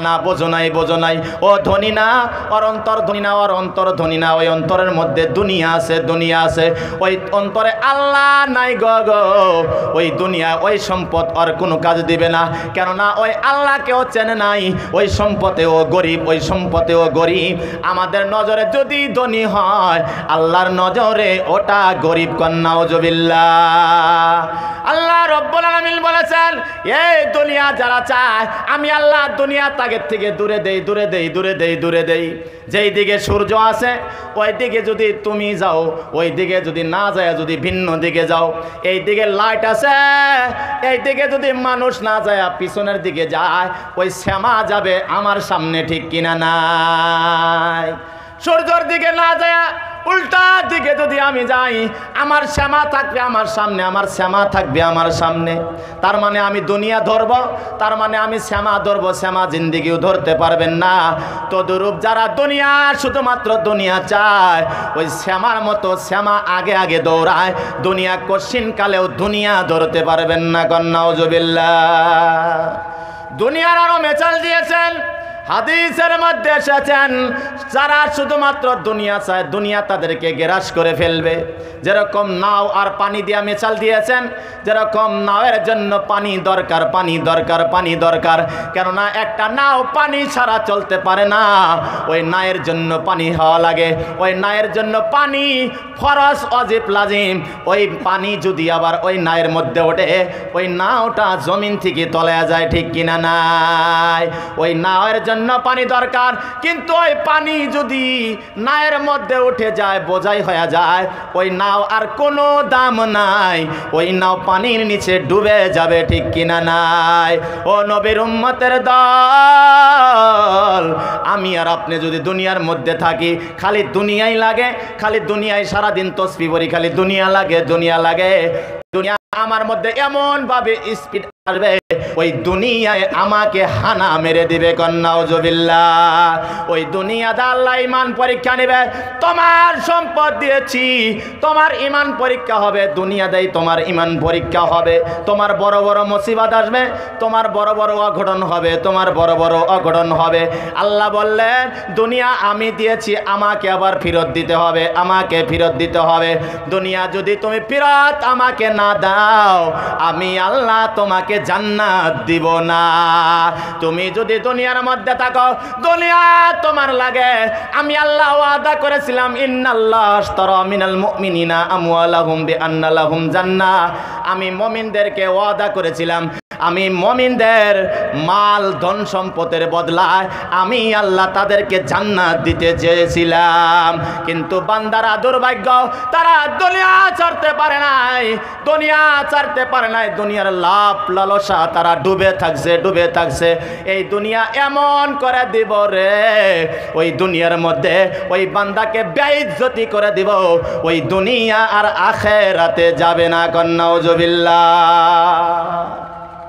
S1: না বোঝো নাই, ও ধনী না, ওর অন্তর ধনী না, ওই অন্তরের মধ্যে দুনিয়া আছে, ওই অন্তরে আল্লাহ নাই গো। ওই দুনিয়া, ওই সম্পদ ওর কোনো কাজ দিবে না, কেননা ওই আল্লাহকেও চেনে নাই, ওই সম্পদেও গরিব। আমাদের নজরে যদি ধনী হয়, আল্লাহর নজরে ওটা গরিব। নাউজুবিল্লাহ। আল্লাহ রব্বুল আলামিন বলেছেন, এই দুনিয়া যারা চায়, আমি আল্লাহ দুনিয়া তাদের থেকে দূরে দেই। যেই দিকে সূর্য আছে ওই দিকে যদি তুমি যাও, ওই দিকে যদি না যায়, যদি ভিন্ন দিকে যাও, এই দিকে লাইট আছে, এই দিকে যদি মানুষ না যায়, পিছনের দিকে যায়, ওই শ্যামা যাবে আমার সামনে, ঠিক কিনা নাই? সূর্যের দিকে না যায় উল্টা দিকে যদি আমি যাই, আমার শ্যামা থাকবে আমার সামনে, আমার শ্যামা থাকবে আমার সামনে। তার মানে আমি দুনিয়া ধরবো, তার মানে আমি শ্যামা ধরবো, শ্যামা জিন্দিগিও ধরতে পারবেন না। তদরূপ যারা দুনিয়া, শুধুমাত্র দুনিয়া চায়, ওই শ্যামার মতো শ্যামা আগে দৌড়ায়, দুনিয়া কঠিন কালেও দুনিয়া ধরতে পারবেন না। নাউজুবিল্লাহ। দুনিয়ার আরো মেচাল দিয়েছেন, হাদিসের মধ্যে এসেছেন, যারা শুধুমাত্র দুনিয়া চায়, দুনিয়া তাদেরকে গ্রাস করে ফেলবে। যেরকম নাও আর পানি দিয়া মিসাল দিয়েছেন, যেরকম নাওয়ের জন্য পানি দরকার, কেননা একটা নাও পানি ছাড়া চলতে পারে না, ওই নায়ের জন্য পানি হওয়া লাগে, ওই নায়ের জন্য পানি ফরজ, ওয়াজিব, লাজিম। ওই পানি যদি আবার ওই নায়ের মধ্যে ওঠে, ওই নাওটা জমিন থেকে তলে যায়, ঠিক কিনা নাই? ওই নাওয়ের জন্য পানি দরকার, কিন্তু ওই পানি যদি নায়ের মধ্যে উঠে যায়, বোঝাই হয়ে যায়, ওই নাও আর কোনো দাম নাই, ওই নাও পানির নিচে ডুবে যাবে, ঠিক কিনা নাই? ও নবীর উম্মতের দল, আমি আর আপনি যদি দুনিয়ার মধ্যে থাকি, খালি দুনিয়াই লাগে, খালি দুনিয়ায় সারাদিন তসবিহ পড়ি, খালি দুনিয়া লাগে, দুনিয়া আমার মধ্যে এমন ভাবে স্পিড আসবে, ওই দুনিয়ায় আমাকে হানা মেরে দিবে। নাউজুবিল্লাহ। ওই দুনিয়াতে আল্লাহ ঈমান পরীক্ষা নেবে, তোমার সম্পদ দিয়েছি, তোমার ঈমান পরীক্ষা হবে, দুনিয়াতেই তোমার ঈমান পরীক্ষা হবে। তোমার বড় বড় মুসিবত আসবে, তোমার বড় বড় অঘটন হবে, আল্লাহ বললেন দুনিয়া আমি দিয়েছি, আমাকে আবার ফেরত দিতে হবে, দুনিয়া যদি তুমি ফেরত আমাকে না দাও, আমি আল্লাহ তোমাকে জান্নাত দিব না। তুমি যদি দুনিয়ার মধ্যে থাকো, দুনিয়া তোমার লাগে, আমি আল্লাহ ওয়াদা করেছিলাম, ইন্নাল্লাহ আশতারা মিনাল মুমিনিনা আমওয়ালাহুম বিআন্না লাহুম জান্নাহ। আমি মুমিনদেরকে ওয়াদা করেছিলাম, আমি মুমিনদের মাল ধন সম্পদের বদলায় আমি আল্লাহ তাদেরকে জান্নাত দিতে চেয়েছিলাম। কিন্তু বান্দারা দুর্ভাগ্য, তারা দুনিয়া ছাড়তে পারে নাই, দুনিয়ার লাভ লালসা তারা ডুবে থাকছে। এই দুনিয়া এমন করে দিব রে, ওই দুনিয়ার মধ্যে ওই বান্দাকে বেইজ্জতি করে দিব, ওই দুনিয়া আর আখিরাতে যাবে না। নাউজুবিল্লাহ।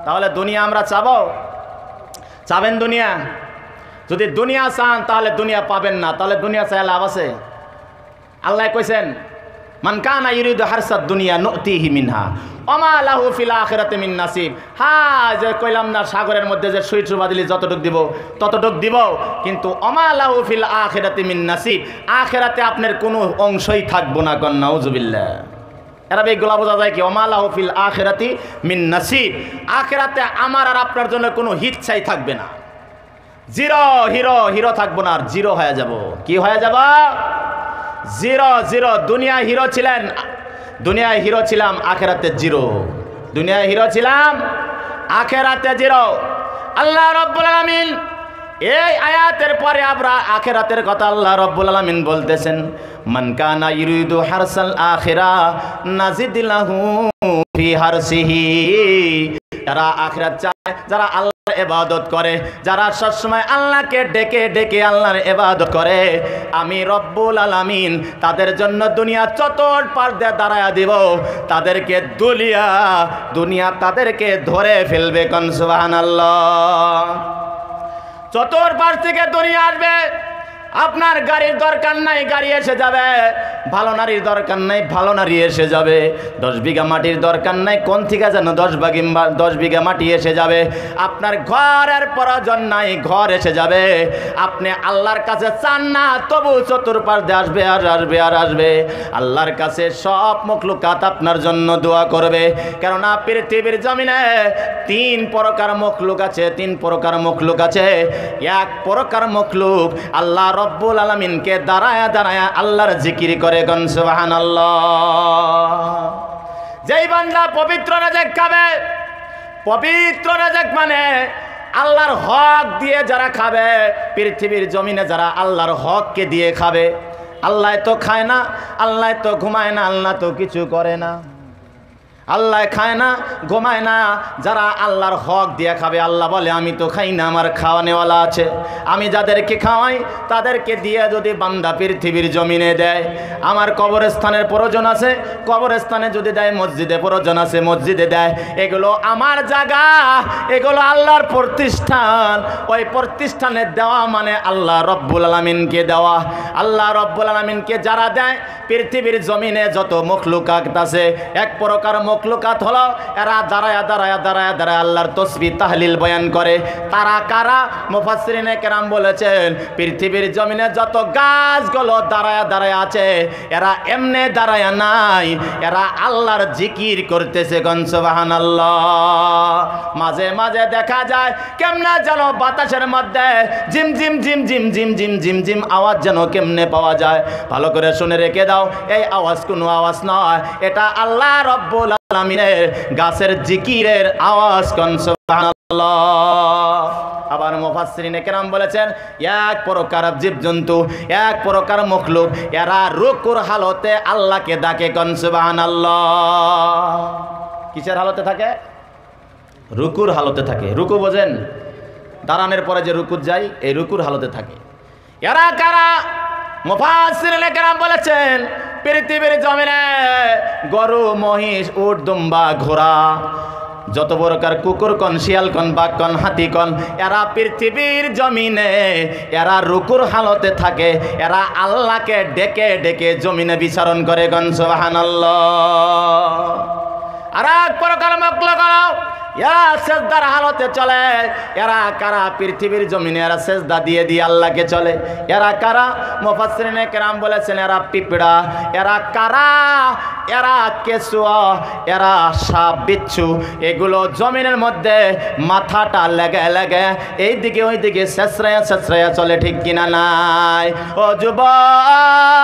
S1: তাহলে দুনিয়া আমরা চাবেন? দুনিয়া যদি দুনিয়া চান তাহলে দুনিয়া পাবেন না, তাহলে দুনিয়া চাই লাভ আছে? আল্লাহ কইছেন মান কানা ইউরিদু হারসাদ দুনিয়া নুতিহি মিনহা ওমা লাহু ফিল আখিরাতি মিন নাসিব। হ্যাঁ, যে কইলাম না সাগরের মধ্যে যে সুইট সুবা দিলে যতটুক দিব ততটুক দিব, কিন্তু ওমা লাহু ফিল আখিরাতি মিন নাসিব, আখিরাতে আপনার কোনো অংশই থাকবো না। কন নাউজুবিল্লাহ। এরা বেগুলা বোঝা যায় কি? ওমা লাহু ফিল আখিরাতি মিন নাসিব, আখিরাতে আমার আর আপনার জন্য কোনো হিচ্ছাই থাকবে না। জিরো, হিরো থাকবো না, আর জিরো হয়ে যাব। কি হয়ে যাব? জিরো। দুনিয়ায় হিরো ছিলেন, দুনিয়ায় হিরো ছিলাম, আখেরাতে জিরো। দুনিয়ায় হিরো ছিলাম, আখেরাতে জিরো। আল্লাহ রাব্বুল আলামিন এই আয়াতের পরে আমরা আখেরাতের কথা আল্লাহ রাব্বুল আলামিন বলতেছেন, মান কানা ইউরিদু হারসাল আখিরা নাজিদ লাহু ফি হারসিহি। যারা আখিরাত চায়, যারা আল্লাহর ইবাদত করে, যারা সবসময় আল্লাহকে ডেকে ডেকে আল্লাহর ইবাদত করে, আমি রব্বুল আলামিন তাদের জন্য দুনিয়া চতুর্পাশ দিয়ে দাঁড়ায়া দিব। তাদেরকে দুনিয়া তাদেরকে ধরে ফেলবে। কোন সুবহানাল্লাহ। চতুর্পাশ থেকে দুনিয়া আসবে। আপনার গাড়ির দরকার নাই, গাড়ি এসে যাবে। ভালো নারীর দরকার নাই, ভালো নারী এসে যাবে। 10 বিঘা মাটির দরকার নাই, কোন থেকে যেন 10 বিঘা মাটি এসে যাবে। আপনার ঘরের প্রয়োজন নাই, ঘর এসে যাবে। আপনি আল্লাহর কাছে চান না, তবু চতুর্পাশ দিয়ে আসবে আর আসবে আর আসবে। আল্লাহর কাছে সব মখলুকাত আপনার জন্য দোয়া করবে। কেননা পৃথিবীর জমিনে 3 প্রকার মখলুক আছে, 3 প্রকার মখলুক আছে। এক প্রকার মখলুক আল্লাহ রব্বুল আলামিনকে দাঁড়ায়া দাঁড়ায়া আল্লাহর জিকির করে। গন সুবহানাল্লাহ। যেই বান্দা পবিত্র রিজিক খাবে, পবিত্র রিজিক মানে আল্লাহর হক দিয়ে যারা খাবে, পৃথিবীর জমিনে যারা আল্লাহর হককে দিয়ে খাবে। আল্লাহ তো খায় না, আল্লাহ তো ঘুমায় না, আল্লাহ তো কিছু করে না, আল্লাহ খায় না ঘুমায় না। যারা আল্লাহর হক দিয়ে খাবে, আল্লাহ বলে আমি তো খাই না, আমার খাওয়ানেওয়ালা আছে। আমি যাদেরকে খাওয়াই তাদেরকে দিয়ে যদি বান্দা পৃথিবীর জমিনে দেয়, আমার কবরস্থানের প্রয়োজন আছে, কবরস্থানে যদি দেয়, মসজিদে প্রয়োজন আছে, মসজিদে দেয়। এগুলো আমার জায়গা, এগুলো আল্লাহর প্রতিষ্ঠান। ওই প্রতিষ্ঠানে দেওয়া মানে আল্লাহ রব্বুল আলামিনকে দেওয়া। আল্লাহ রব্বুল আলামিনকে যারা দেয়, পৃথিবীর জমিনে যত মখলুকাত আছে, এক প্রকার মখলুকাত হলো এরা দাঁড়ায়া দাঁড়ায়া দাঁড়ায়া দাঁড়ায়া আল্লাহর তাসবিহ তাহলিল বয়ান করে। তারা কারা? মুফাসসিরিনে কেরাম বলেছেন, পৃথিবীর জমিনে যত গাছগুলো দাঁড়ায়া দাঁড়ায়া আছে, এরা এমনে দাঁড়ায়া নাই, এরা আল্লাহর জিকির করতেছে। গন সুবহানাল্লাহ। মাঝে মাঝে দেখা যায় কেমনে যেন বাতাসের মধ্যে gym gym gym gym gym gym gym gym আওয়াজ যেন কেমনে পাওয়া যায়। ভালো করে শুনে রেখে দাও, এই আওয়াজ কোনো আওয়াজ নয়, এটা আল্লাহ রব্বুল আলামিনের গাছের জিকিরের আওয়াজ। কোন সুবহানাল্লাহ। আবার মুফাসসিরিনে কেরাম বলেছেন, এক প্রকার জীবজন্তু, এক প্রকার মখলুক, এরা রুকুর হালতে আল্লাহকে ডাকে। কোন সুবহানাল্লাহ। কিসের হালতে থাকে? রুকুর হালতে থাকে। রুকু বোঝেন? দাঁড়ানোর পরে যে রুকুত যায়, এই রুকুর হালতে থাকে। এরা কারা? মুফাসসিরিনে কেরাম বলেছেন, পৃথিবীর জমিনে গরু, মহিষ, উট, দুম্বা, ঘোড়া, যত প্রকার কুকুর কন, শিয়াল কন, বাঘ কন, হাতি কন, এরা পৃথিবীর জমিনে এরা রুকুর হালতে থাকে। এরা আল্লাহকে ডেকে ডেকে জমিনে বিচারণ করে। গন সুবহানাল্লাহ। আর এক প্রকার মখলুক এরা সেজদার হালতে চলে। এরা কারা? পৃথিবীর জমিনে এরা সেজদা দিয়ে দিয়ে আল্লাহকে চলে। এরা কারা? মুফাসসিরিনে কেরাম বলেছেন, এরা পিঁপড়া। এরা কারা? এরা কেঁচুয়া, এরা সাপ, বিচ্ছু। এগুলো জমিনের মধ্যে মাথাটা লেগে লেগে এইদিকে ওইদিকে ছেঁচড়ায়া ছেঁচড়ায়া চলে। ঠিক কিনা নাই? ও যুবক,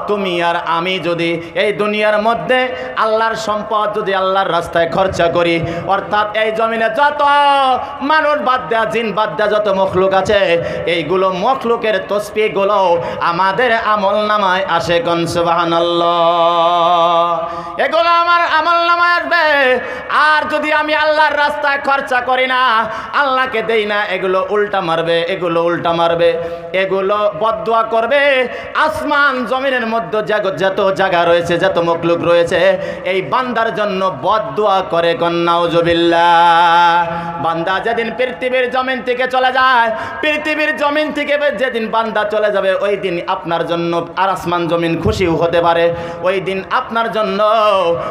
S1: তুমি আর আমি যদি এই দুনিয়ার মধ্যে আল্লাহর সম্পদ যদি আল্লাহর রাস্তায় খরচা করি, অর্থাৎ এই জমিনে যত মানুষ বাদ দেয়া, জিন বাদ দেয়া যত মখলুক আছে, এইগুলো মখলুকের তসবিহ গুলো আমাদের আমল নামায় আসে। কোন সুবহানাল্লাহ। এগুলো আমার আমল নামায় আসবে। আর যদি আমি আল্লাহর রাস্তায় খরচা করি না, আল্লাহকে দেই না, এগুলো উল্টা মারবে, এগুলো উল্টা মারবে, এগুলো বদদুয়া করবে। আসমান জমিনের মধ্যে যত জায়গা রয়েছে, যত মখলুক রয়েছে, এই বান্দার জন্য বদদুয়া করে নাউজুবিল্লাহ। বান্দা যেদিন পৃথিবীর জমিন থেকে চলে যায়, পৃথিবীর জমিন থেকে যেদিন বান্দা চলে যাবে, ওই দিন আপনার জন্য আর আসমান জমিন খুশিও হতে পারে। ওই দিন আপনার জন্য,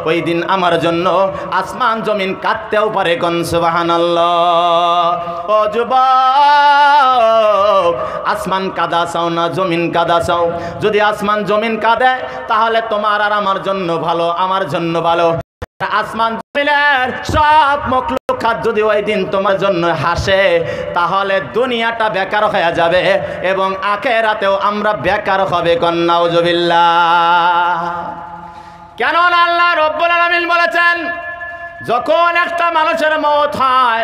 S1: ওই দিন আমার জন্য আসমান জমিন কাঁদতেও পারে। কোন সুবহানাল্লাহ। ও যুবক, আসমান কাঁদা চাও না জমিন কাঁদা চাও? যদি আসমান জমিন কাঁদে তাহলে তোমার আর আমার জন্য ভালো, আমার জন্য ভালো। আসমান জমিনের সব মখলুকাত যদি ওই দিন তোমার জন্য হাসে, তাহলে দুনিয়াটা বেকার হয়ে যাবে এবং আখিরাতেও আমরা বেকার হবে। কোন নাউজুবিল্লাহ। কেন আল্লাহ রাব্বুল আলামিন বলেছেন, যখন একটা মানুষের মওত হয়,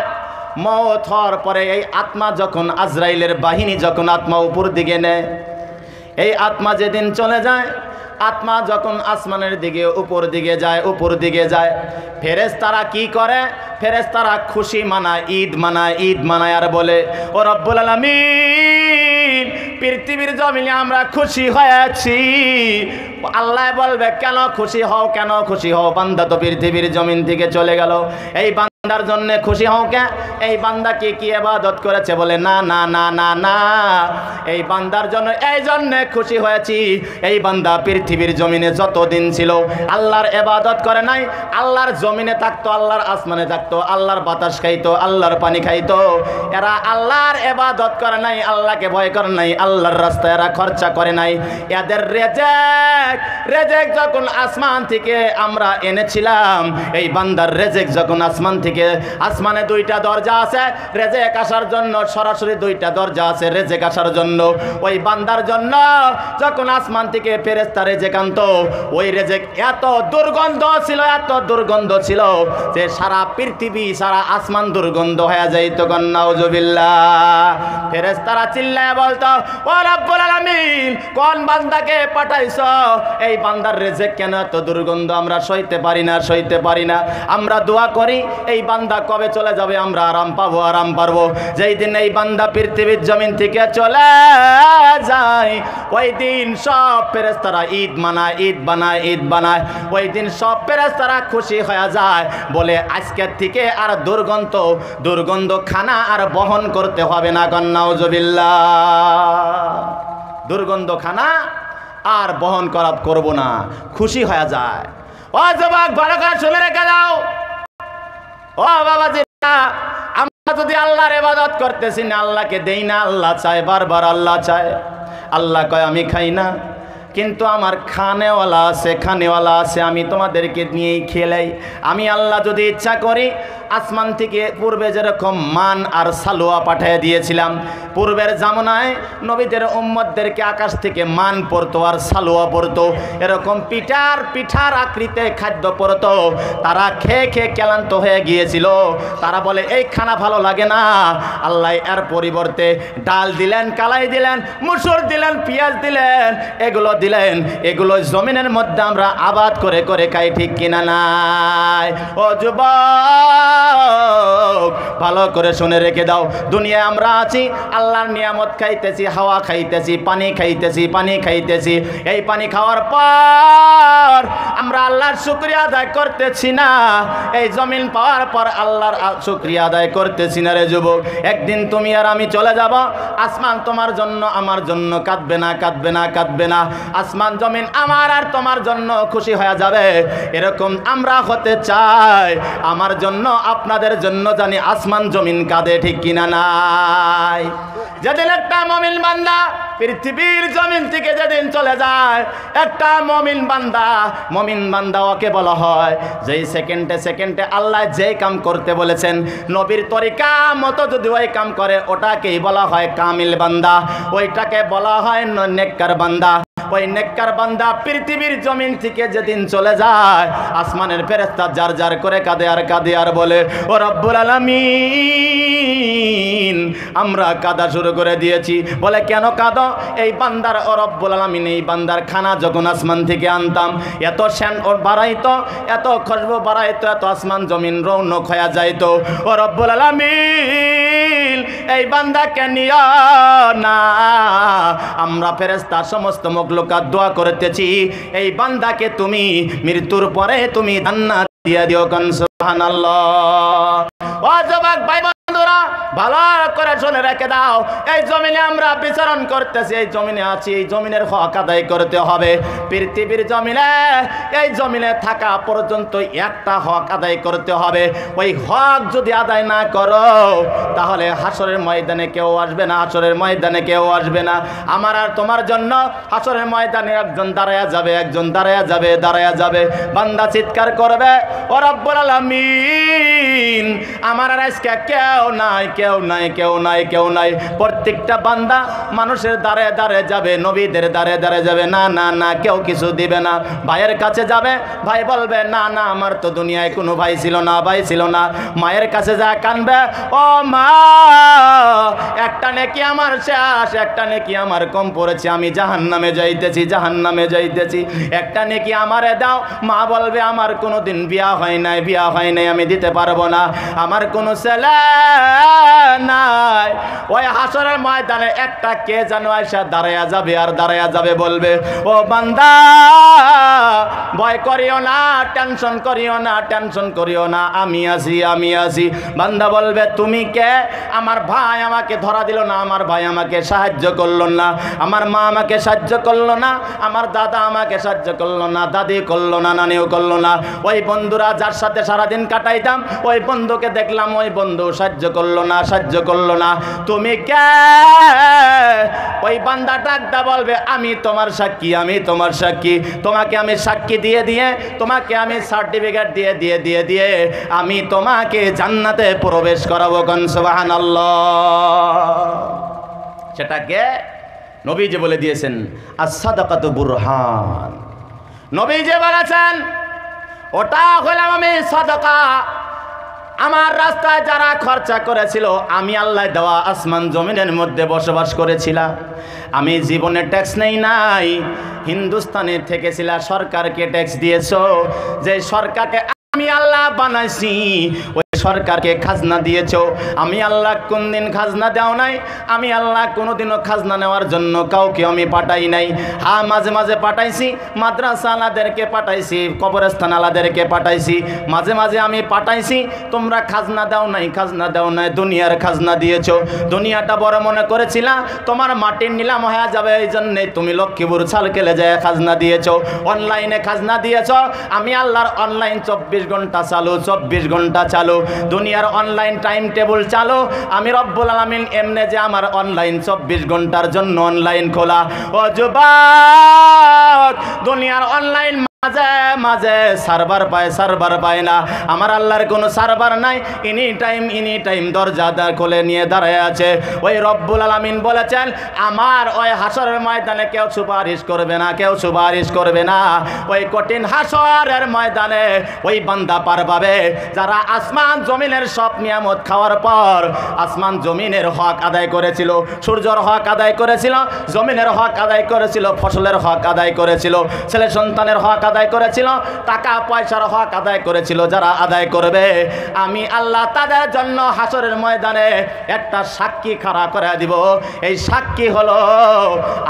S1: মওত হওয়ার পরে এই আত্মা যখন, আজরাইলের বাহিনী যখন আত্মা উপর দিকে নেয়, এই আত্মা যেদিন চলে যায়, আত্মা যখন আসমানের দিকে উপর দিকে যায়, উপর দিকে যায়, ফেরেশতারা কি করে? ফেরেশতারা খুশি মানায়, ঈদ মানায়, ঈদ মানায় আর বলে, ও রব্বুল আলামিন, পৃথিবীর জমিনে আমরা খুশি হয়েছি। আল্লাহ বলবে, কেন খুশি হও, কেন খুশি হও? বান্দা তো পৃথিবীর জমিন থেকে চলে গেল, এই বান্দার জন্য খুশি হও কে? এই বান্দা কি ইবাদত করেছে? বলে না না না না না, এই বান্দার জন্য এই জন্য খুশি হয়েছি, এই বান্দা পৃথিবীর জমিনে যতদিন ছিল আল্লাহর ইবাদত করে নাই, আল্লাহর জমিনে থাকতো, আল্লাহর আসমানে থাকতো, আল্লাহর বাতাস খাইতো, আল্লাহর পানি খাইতো। এরা আল্লাহর ইবাদত করে নাই, আল্লাহকে ভয় করে নাই, আল্লাহর রাস্তায় এরা খরচা করে নাই। এদের রেজেক যখন আসমান থেকে আমরা এনেছিলাম, এই বান্দার রেজেক যখন আসমান থেকে, আসমানে দুইটা দরজা আছে রেজেক আসার জন্য, সরাসরি দুইটা দরজা আছে রেজেক আসার জন্য। ওই বান্দার জন্য যখন আসমান থেকে ফেরেশতা রেজেক আনতো, ওই রেজেক এত দুর্গন্ধ ছিল, এত দুর্গন্ধ ছিল যে সারা পৃথিবী, সারা আসমান দুর্গন্ধ হয়ে যাইত। নাউজুবিল্লাহ। ফেরেশতারা চিল্লায় বলতো, ও রব্বুল আলামিন, কোন বান্দাকে পাঠাইছো? এই বান্দার রেজেক কেন এত দুর্গন্ধ? আমরা সইতে পারি না, সইতে পারি না। আমরা দোয়া করি, এই বান্দা কবে চলে যাবে, আমরা আরাম পাবো, আরাম পারবো। যেই দিন এই বান্দা পৃথিবীর জমিন থেকে চলে যায়, ওই দিন সব ফেরেশতারা ঈদ মানায়, ঈদ বানায়, ঈদ বানায়। ওই দিন সব ফেরেশতারা খুশি হয়ে যায়, বলে আজকের থেকে আর দুর্গন্ধ খানা আর বহন করতে হবে না। নাউজুবিল্লাহ। দুর্গন্ধ খানা আর বহন করব না, খুশি হয়ে যায়। ও যুবক, ভালো করে শুনে রেখে দাও। ও বাবাজি, আমরা যদি আল্লাহর ইবাদত করতেছি না, আল্লাহকে দেই না, আল্লাহ চায়, বারবার আল্লাহ চায়। আল্লাহ কয় আমি খাই না, কিন্তু আমার খানেওয়ালা আছে, আমি তোমাদেরকে নিয়েই খেলাই। আমি আল্লাহ যদি ইচ্ছা করি, আসমান থেকে পূর্বে যেরকম মান আর সালোয়া পাঠিয়ে দিয়েছিলাম, পূর্বের জামানায় নবীদের উম্মতদেরকে আকাশ থেকে মান পড়তো আর সালোয়া পড়তো, এরকম পিঠার আকৃতিতে খাদ্য পড়তো। তারা খেয়ে খেয়ে ক্লান্ত হয়ে গিয়েছিল। তারা বলে এই খানা ভালো লাগে না। আল্লাহ এর পরিবর্তে ডাল দিলেন, কালাই দিলেন, মুসুর দিলেন, পেঁয়াজ দিলেন, এগুলো দিলেন। এগুলো জমিনের মধ্যে আমরা আবাদ করে করে খাই, ঠিক কিনা নাই? ও যুবক, ভালো করে শুনে রেখে দাও। দুনিয়ায় আমরা আছি, আল্লাহর নিয়ামত খাইতেছি, হাওয়া খাইতেছি, পানি খাইতেছি। এই পানি খাওয়ার পর আমরা আল্লাহর শুকরিয়া আদায় করতেছি না। এই জমিন পাওয়ার পর আল্লাহর শুকরিয়া আদায় করতেছি না। রে যুবক, একদিন তুমি আর আমি চলে যাব। আসমান তোমার জন্য, আমার জন্য কাঁদবে না, কাঁদবে না, কাঁদবে না। আসমান জমিন আমার আর তোমার জন্য খুশি হয়ে যাবে। এরকম আমরা হতে চাই। আমার জন্য, আপনাদের জন্য জানি আসমান জমিন কাঁদে, ঠিক কিনা নাই? যেদিন একটা মুমিন বান্দা পৃথিবীর জমিন থেকে যেদিন চলে যায়, একটা মুমিন বান্দা ওকে বলা হয় যেই সেকেন্ডে আল্লাহ যেই কাম করতে বলেছেন, নবীর তরিকা মতো যদি ওই কাম করে, ওটাকেই বলা হয় কামিল বান্দা, ওইটাকে বলা হয় নেককার বান্দা। ওই নেককার বান্দা পৃথিবীর জমিন থেকে যেদিন চলে যায়, আসমানের ফেরেশতা জার জার করে কাঁদে আর বলে, ও রব্বুল আলামিন, আমরা কাঁদা শুরু করে দিয়েছি। বলে কেন কাঁদো? এই বান্দার ও রব্বুল আলামিন এই বান্দার খানা যখন আসমান থেকে আনতাম, এত শ্যান ওর বাড়াইতো, এত খুশবু বাড়াইতো, এত আসমান জমিন রৌনক হয়ে যাইতো। ও রব্বুল আলামিন এই বান্দাকে নিও না। আমরা ফেরেশতা সমস্ত মখলুকাত দোয়া করতেছি, এই বান্দাকে তুমি মৃত্যুর পরে তুমি জান্নাত দিয়ে দিও। কোন সুবহানাল্লাহ। ও যুবক ভাই বন্ধুরা, ভালো করে শুনে রেখে দাও, এই জমিনে আমরা বিচরণ করতেছি, এই জমিনে আছি, এই জমিনের হক আদায় করতে হবে। পৃথিবীর জমিনে এই জমিনে থাকা পর্যন্ত একটা হক আদায় করতে হবে। ওই হক যদি আদায় না করো তাহলে হাসরের ময়দানে কেউ আসবে না, হাসরের ময়দানে কেউ আসবে না। আমার আর তোমার জন্য হাসরের ময়দানে একজন দাঁড়ায়া যাবে, একজন দাঁড়ায়া যাবে, দাঁড়ায়া যাবে। বান্দা চিৎকার করবে, ও রব্বুল আলামিন আমার আর আজকে কেউ নাই, কেউ নাই, কেউ নাই, কেউ নাই। প্রত্যেকটা বান্দা মানুষের দ্বারে দ্বারে যাবে, নবীদের দ্বারে দ্বারে যাবে, না না না কেউ কিছু দিবে না। ভাইয়ের কাছে যাবে, ভাই বলবে না না আমার তো দুনিয়ায় কোনো ভাই ছিল না, ভাই ছিল না। মায়ের কাছে যা কানবে, ও মা একটা নেকি আমার শেষ, একটা নেকি আমার কম পড়েছে, আমি জাহান্নামে যাইতেছি, জাহান্নামে যাইতেছি, একটা নেকি আমারে দাও। মা বলবে আমার কোনো দিন বিয়া হয় নাই, বিয়া হয় নাই, আমি দিতে পারবো না, আমার কোনো ছেলে নাই। ওই হাসরের ময়দানে একটা কে যেন আয়সা দাঁড়ায়া যাবে, আর দাঁড়ায়া যাবে বলবে, ও বান্দা ভয় করিও না, টেনশন করিও না, টেনশন করিও না, আমি আছি, আমি আছি। বান্দা বলবে তুমি কে? আমার ভাই আমাকে ধরা দিল না, আমার ভাই আমাকে সাহায্য করলো না, আমার মা আমাকে সাহায্য করলো না, আমার দাদা আমাকে সাহায্য করলো না, দাদি করলো না, নানিও করলো না। ওই বন্ধুরা যার সাথে সারাদিন কাটাইতাম, ওই বন্ধুকে দেখলাম, ওই বন্ধু সাহায্য করলো না, সাহায্য করলো না, তুমি কে? ওই বান্দা ডাকদা বলবে আমি তোমার সাক্ষী, আমি তোমার সাক্ষী। তোমাকে আমি সাক্ষী দিয়ে দিয়ে, তোমাকে আমি সার্টিফিকেট দিয়ে দিয়ে দিয়ে দিয়ে আমি তোমাকে জান্নাতে প্রবেশ করাবো। কোন সুবহানাল্লাহ। সেটাকে নবী যে বলে দিয়েছেন as-সাদাকাতু বুরহান, নবী যে বলেছেন ওটা হলাম আমি সাদাকা। আমার রাস্তায় যারা খরচা করেছিল, আমি আল্লাহ দেওয়া আসমান জমিনের মধ্যে বসবাস করেছিলাম, আমি জীবনে ট্যাক্স নেই নাই। হিন্দুস্তানে থেকেছিলাম, সরকারকে ট্যাক্স দিয়েছো, যে সরকারকে আমি আল্লাহ বানাইছি, ওই সরকারকে খাজনা দিয়েছো। আমি আল্লাহ কোন দিন খাজনা দেও নাই, আমি আল্লাহ কোনোদিনও খাজনা নেওয়ার জন্য কাউকে আমি পাঠাই নাই। হ্যাঁ মাঝে মাঝে পাঠাইছি, মাদ্রাসা আলাদেরকে পাঠাইছি, কবরস্থান আলাদেরকে পাঠাইছি, মাঝে মাঝে আমি পাঠাইছি। তোমরা খাজনা দাও নাই, খাজনা দাও নাই, দুনিয়ার খাজনা দিয়েছো। দুনিয়াটা বড় মনে করেছিলা, তোমার মাটির নিলাম হয়ে যাবে, এই জন্যে তুমি লক্ষ্মীপুর সালকেলে যায় খাজনা দিয়েছো, অনলাইনে খাজনা দিয়েছো। আমি আল্লাহর অনলাইন 24 ঘন্টা চালু, 24 ঘন্টা চালু, দুনিয়ার অনলাইন টাইম টেবিল চালু। আমি রব্বুল আলামিন এমনে যে আমার অনলাইন 24 ঘন্টার জন্য অনলাইন খোলা। ও যুবক, দুনিয়ার অনলাইন মাঝে মাঝে সার্ভার পায়, সার্ভার পায় না। আমার আল্লাহর কোনো সার্ভার নাই, এনি টাইম দরজা খুলে নিয়ে দাঁড়ায় আছে। ওই রব্বুল আলামিন বলেছেন আমার ওই হাসরের ময়দানে কেউ সুপারিশ করবে না, কেউ সুপারিশ করবে না। ওই কঠিন হাসরের ময়দানে ওই বান্দা পার পাবে যারা আসমান জমিনের সব নিয়ামত খাওয়ার পর আসমান জমিনের হক আদায় করেছিল, সূর্যের হক আদায় করেছিল, জমিনের হক আদায় করেছিল, ফসলের হক আদায় করেছিল, ছেলে সন্তানের হক আদায় করেছিল, টাকা পয়সার হক আদায় করেছিল। যারা আদায় করবে আমি আল্লাহ তাদের জন্য হাসরের ময়দানে একটা সাক্ষী খাড়া করে দিব। এই সাক্ষী হলো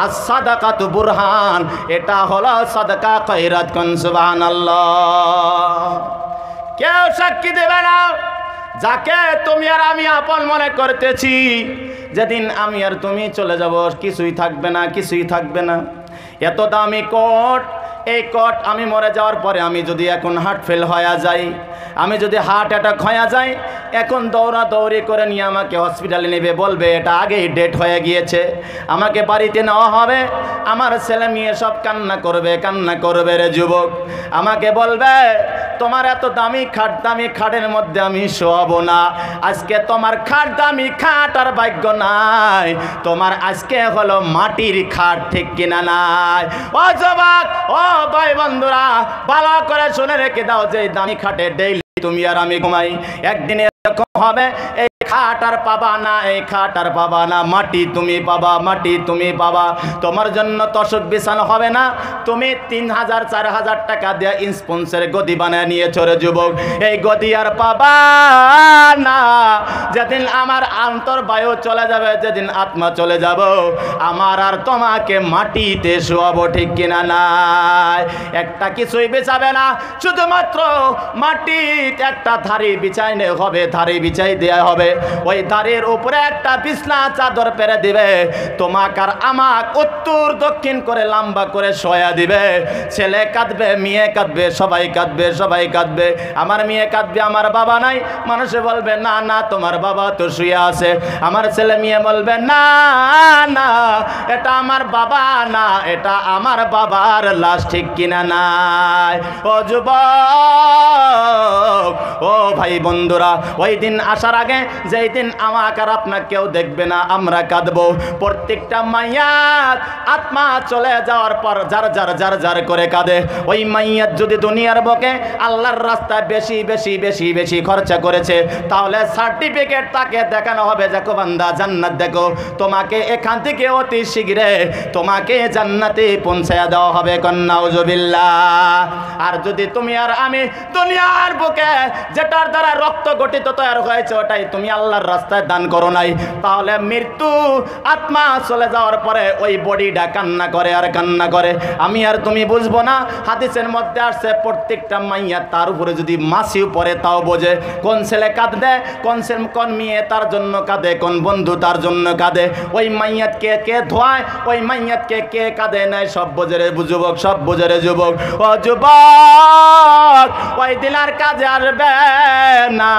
S1: as-সাদাকাতু বুরহান, এটা হলো সাদাকা খয়রাত। কোন সুবহানাল্লাহ। কেউ সাক্ষী দেবে না যাকে তুমি আর আমি আপন মনে করতেছি। যেদিন আমি আর তুমি চলে যাব কিছুই থাকবে না, কিছুই থাকবে না। এত দামি কোট, এই কোট আমি মরে যাওয়ার পরে আমি যদি এখন হার্ট ফেল হয়ে যাই, আমি যদি হার্ট অ্যাটাক হয়ে যাই, এখন দৌড়াদৌড়ি করে নিয়ে আমাকে হসপিটালে নেবে, বলবে এটা আগেই ডেট হয়ে গিয়েছে, আমাকে বাড়িতে নেওয়া হবে। আমার ছেলে মেয়ে সব কান্না করবে, কান্না করবে রে যুবক। আমাকে বলবে তোমার এত দামি খাট, দামি খাটের মধ্যে আমি শোয়াবো না। আজকে তোমার খাট দামি খাট আর ভাগ্য নাই, তোমার আজকে হলো মাটির খাট, ঠিক কিনা নাই? ও যুবক, ও ভাই বন্ধুরা, ভালো করে শুনে রেখে দাও যে দামি খাটে ডেইলি তুমি আর আমি ঘুমাই, একদিন এরকম হবে এই খাট আর পাবা না, এই খাট আর পাবা না, মাটি তুমি পাবা, মাটি তুমি পাবা। তোমার জন্য তসক বিছানো হবে না। তুমি 3000 4000 টাকা দিয়ে স্পন্সরের গদি বানায় নিয়েছো রে যুবক, এই গদি আর পাবা না। যেদিন আমার অন্তর বায়ু চলে যাবে, যেদিন আত্মা চলে যাব, আমার আর তোমাকে মাটিতে শোয়াবো, ঠিক কিনা নাই? একটা কিছুই বিছাবে না, শুধুমাত্র মাটিতে একটা থারি বিছাইলে হবে, থারি বিছাই দেয়া হবে। ওই থারির উপরে একটা বিছনা চাদর পেরে দিবে, তোমাকে আর আমাক উত্তর দক্ষিণ করে লম্বা করে শোয়া দিবে। ছেলে কাঁদবে, মেয়ে কাঁদবে, সবাই কাঁদবে, সবাই কাঁদবে। আমার মেয়ে কাঁদবে, আমার বাবা নাই। মানুষে বলবে না না তোমার বাবা তো শুয়ে আছে। আমার ছেলে মেয়ে বলবে না না এটা আমার বাবা না, এটা আমার বাবার লাশ, ঠিক কিনা নাই? ও যুবক, ও ভাই বন্ধুরা, ওই দিন আসার আগে, যেই দিন আমাকে আর আপনাকে কেউ দেখবে না, আমরা কাঁদবো। প্রত্যেকটা মাইয়াত আত্মা চলে যাওয়ার পর যার যার যার যার করে কাঁদে। ওই মাইয়াত যদি দুনিয়ার বুকে আল্লাহর রাস্তায় বেশি বেশি বেশি বেশি খরচা করেছে, তাহলে সার্টিফিকেট তাকে দেখানো হবে, দেখো বান্দা জান্নাত দেখো, তোমাকে এখান থেকে অতি শীঘ্রে তোমাকে জান্নাতে পৌঁছায়া দেওয়া হবে। নাউজুবিল্লাহ। আর যদি তুমি আর আমি দুনিয়ার বুকে যেটার দ্বারা রক্ত গঠিত তৈরি হয়েছে ওটাই তুমি আল্লাহর রাস্তায় দান করো নাই, তাহলে মৃত্যু আত্মা চলে যাওয়ার পরে ওই বডিটা কান্না করে আর কান্না করে। আমি আর তুমি বুঝবো না। হাদিসের মধ্যে আসছে প্রত্যেকটা মাইয়া তার উপরে যদি মাসিও পড়ে তাও বোঝে। কোন ছেলে কাঁদে, কোন মেয়ে তার জন্য কাঁদে, কোন বন্ধু তার জন্য কাঁদে। ওই মাইয়াতকে কে ধোয়ায়, ওই মাইয়াতকে কে কাঁদে নাই, সব বোঝে রে যুবক, সব বোঝে রে যুবক। ও যুবক, ওই দিন আর কাজে আসবে না।